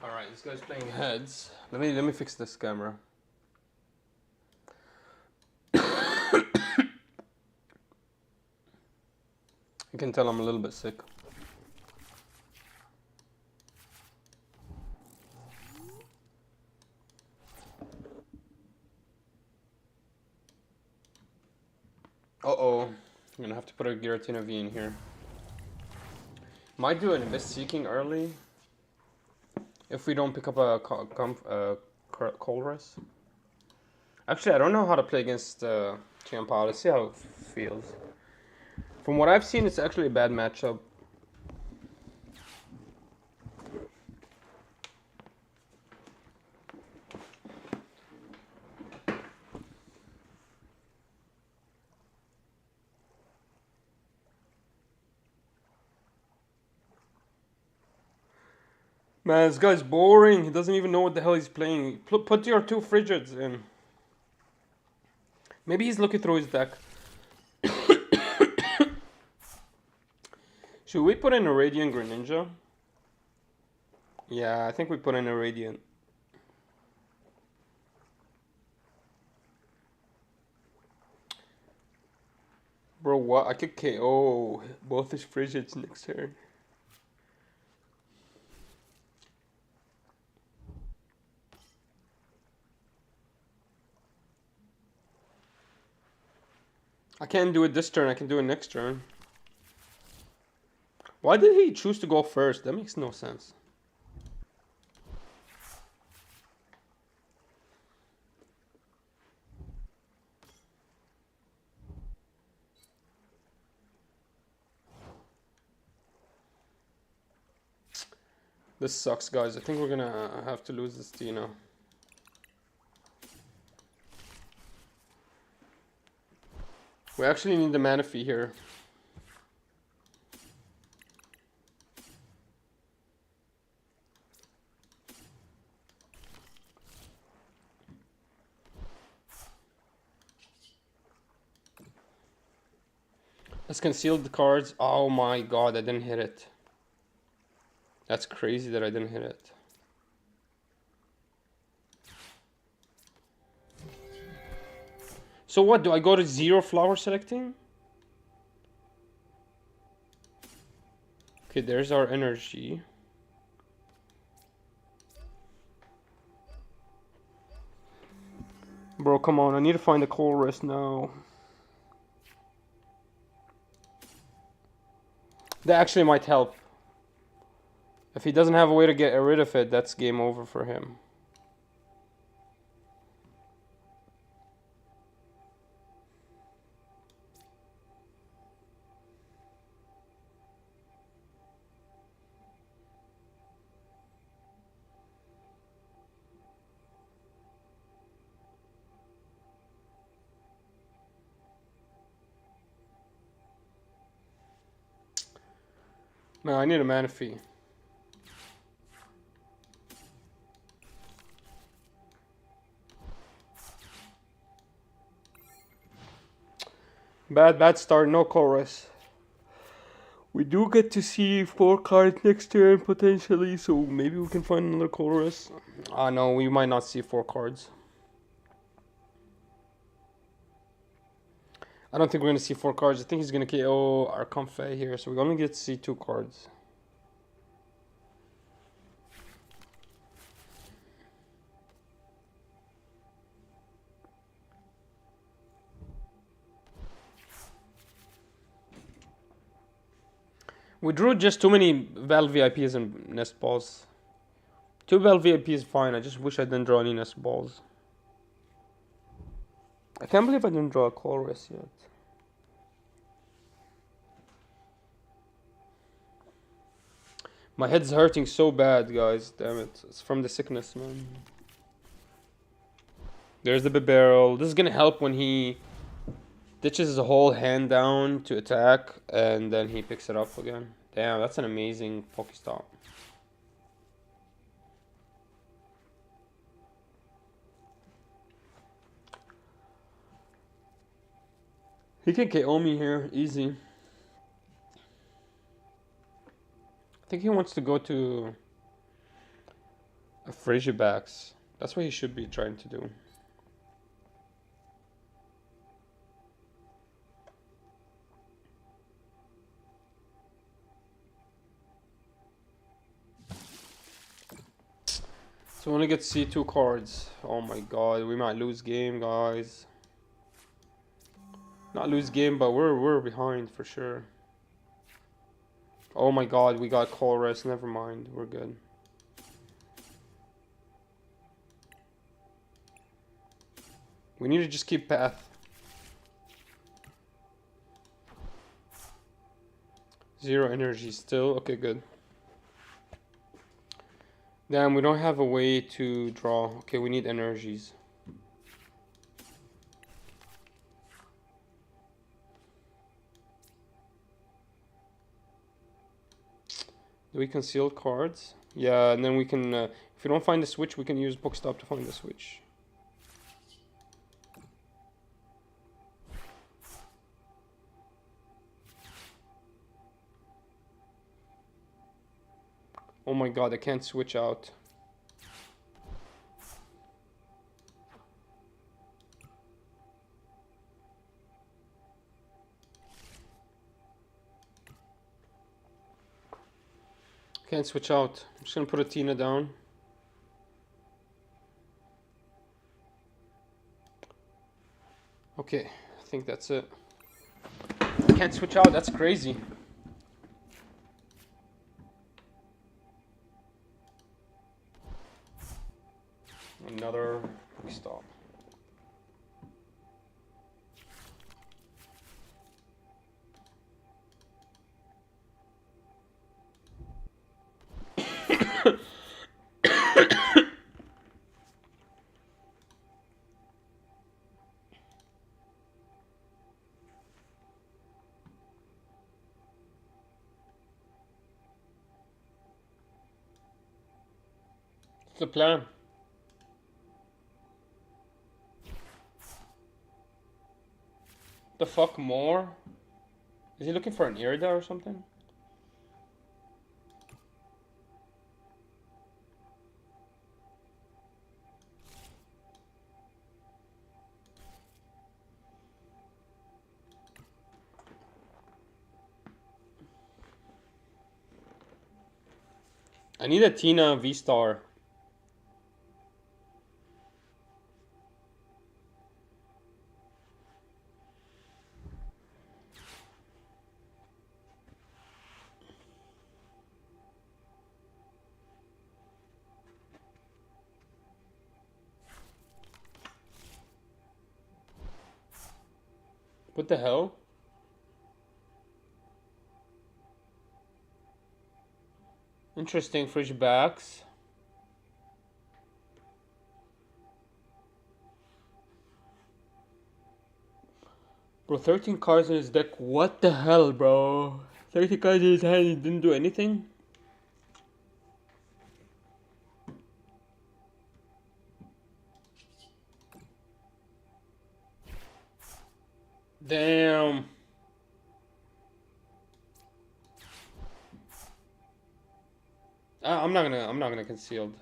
Alright, this guy's playing heads. Let me fix this camera. You can tell I'm a little bit sick. Uh-oh. I'm gonna have to put a Giratina V in here. Might do an Invest Seeking early. If we don't pick up a Colress. Actually, I don't know how to play against Chiampao. Let's see how it feels. From what I've seen, it's actually a bad matchup. Man, this guy's boring. He doesn't even know what the hell he's playing. Put your two Frigids in. Maybe he's looking through his deck. Should we put in a Radiant Greninja? Yeah, I think we put in a Radiant. Bro, what? I could KO both his Frigids next turn. I can't do it this turn, I can do it next turn. Why did he choose to go first? That makes no sense. This sucks, guys. I think we're gonna have to lose this Tina. We actually need the Manaphy here. Let's conceal the cards. Oh my god, I didn't hit it. That's crazy that I didn't hit it. So what, do I go to 0 flower selecting? Okay, there's our energy. Bro, come on, I need to find the Colress now. That actually might help. If he doesn't have a way to get rid of it, that's game over for him. No, I need a mana fee. Bad start, no chorus. We do get to see 4 cards next turn potentially, so maybe we can find another chorus. No, we might not see 4 cards. I don't think we're gonna see 4 cards. I think he's gonna KO our Comfey here, so we only get to see 2 cards. We drew just too many Val VIPs and Nest Balls. 2 Val VIPs is fine, I just wish I didn't draw any Nest Balls. I can't believe I didn't draw a chorus yet. My head's hurting so bad, guys. Damn it. It's from the sickness, man. There's the barrel. This is gonna help when he ditches his whole hand down to attack, and then he picks it up again. Damn, that's an amazing Pokestop. He can KO me here, easy. I think he wants to go to a Fraziebacks. That's what he should be trying to do. So we only get to see 2 cards. Oh my god, we might lose game, guys. Not lose game, but we're behind for sure. Oh my god, we got chorus. Never mind, we're good. We need to just keep path. 0 energy still. Okay, good. Damn, we don't have a way to draw. Okay, we need energies. Do we conceal cards? Yeah, and then we can, if we don't find the switch, we can use Bookstop to find the switch. Oh my god, I can't switch out. Can't switch out. I'm just gonna put a Tina down. Okay, I think that's it. Can't switch out, that's crazy. Another stop. What's the plan? The fuck more? Is he looking for an Irida or something? I need a Tina V-Star. What the hell? Interesting, fridge backs. Bro, 13 cards in his deck. What the hell, bro? 13 cards in his hand, he didn't do anything? Damn. I'm not gonna concealed.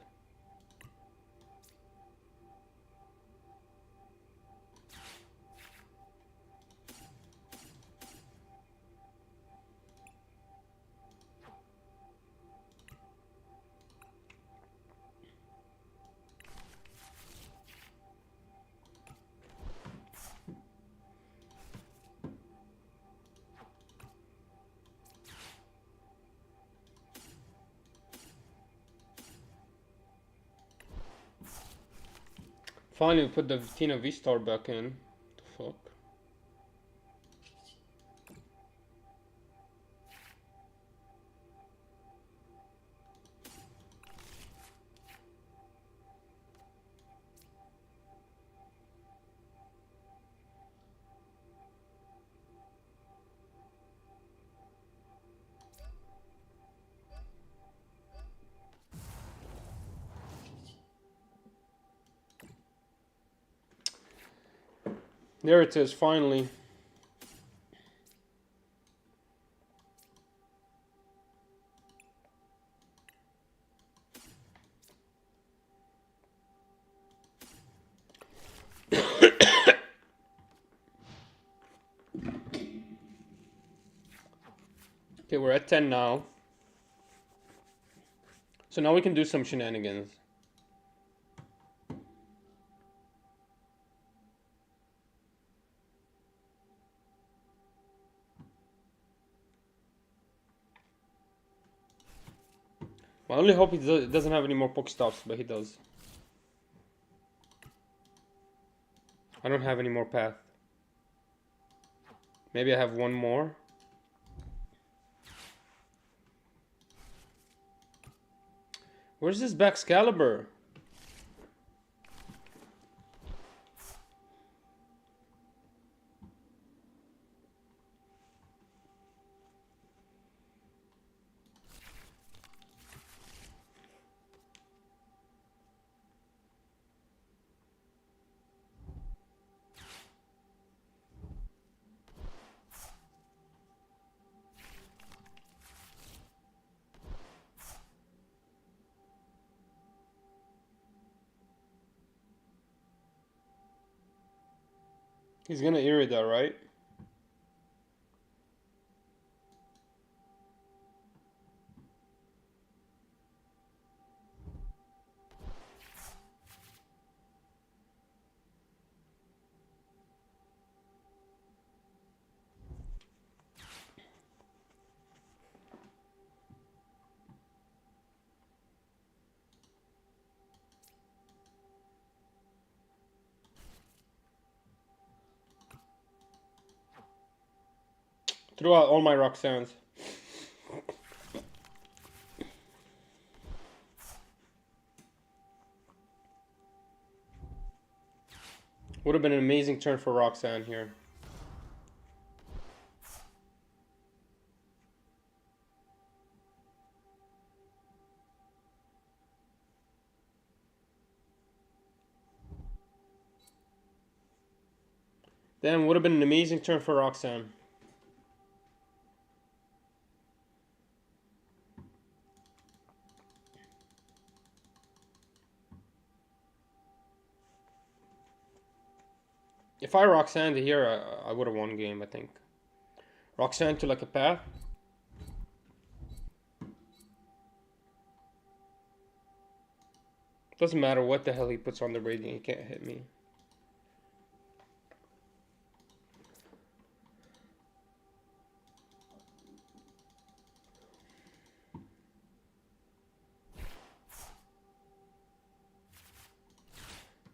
Finally, we put the Tina V-Star back in. The fuck? There it is, finally. Okay, we're at 10 now. So now we can do some shenanigans. I only hope he doesn't have any more Pokestops, but he does. I don't have any more path. Maybe I have one more. Where's this Baxcalibur? He's gonna Irida, right? Threw out all my Roxannes. Would have been an amazing turn for Roxanne here. Damn, would have been an amazing turn for Roxanne. If I Roxanne to here, I would have won game, I think. Roxanne to like a path. Doesn't matter what the hell he puts on the Radiant, he can't hit me.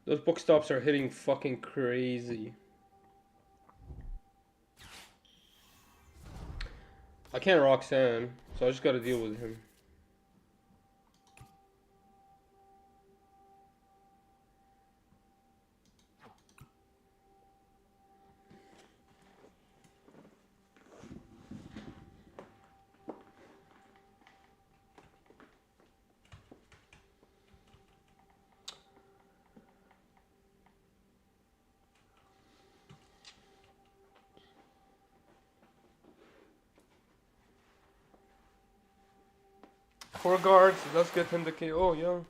Those book stops are hitting fucking crazy. I can't Roxanne, so I just gotta deal with him. Four guards, let's get him the KO, yeah.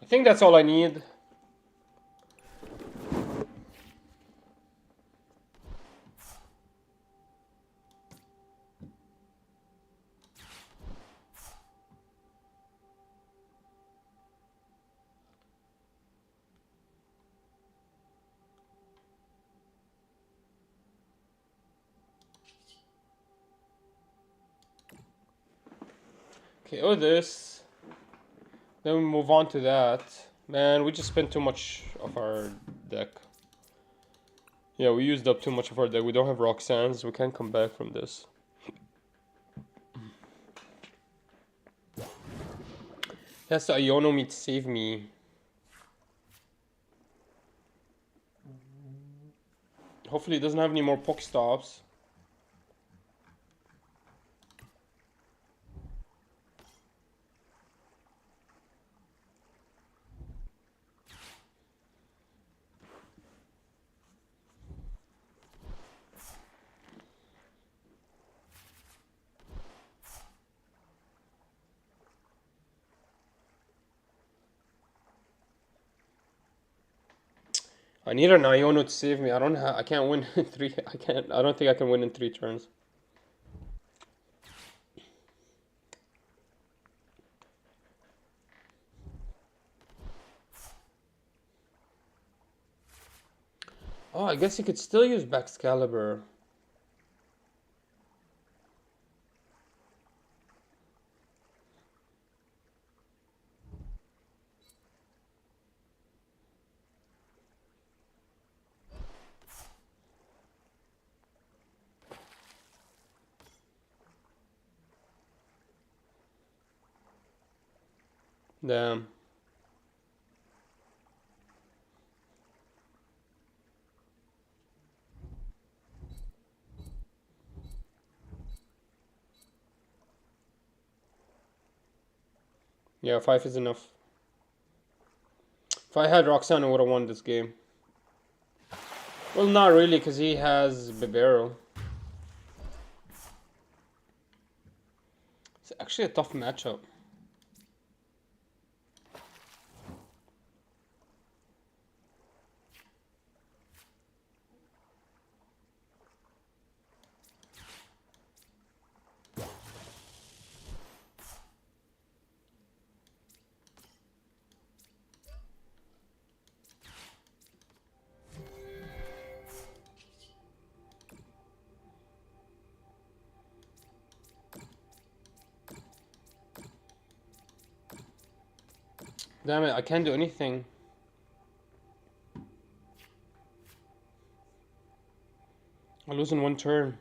I think that's all I need. KO this. Then we move on to that. Man, we just spent too much of our deck. Yeah, we used up too much of our deck. We don't have Roxanne's. We can't come back from this. He has to Iono me to save me. Hopefully he doesn't have any more Pokestops. I need an Iono to save me. I can't win in three. I don't think I can win in 3 turns. Oh, I guess he could still use Baxcalibur. Damn. Yeah, 5 is enough. If I had Roxanne, I would have won this game. Well, not really, because he has Bibarel. It's actually a tough matchup. Damn it, I can't do anything. I lose in 1 turn.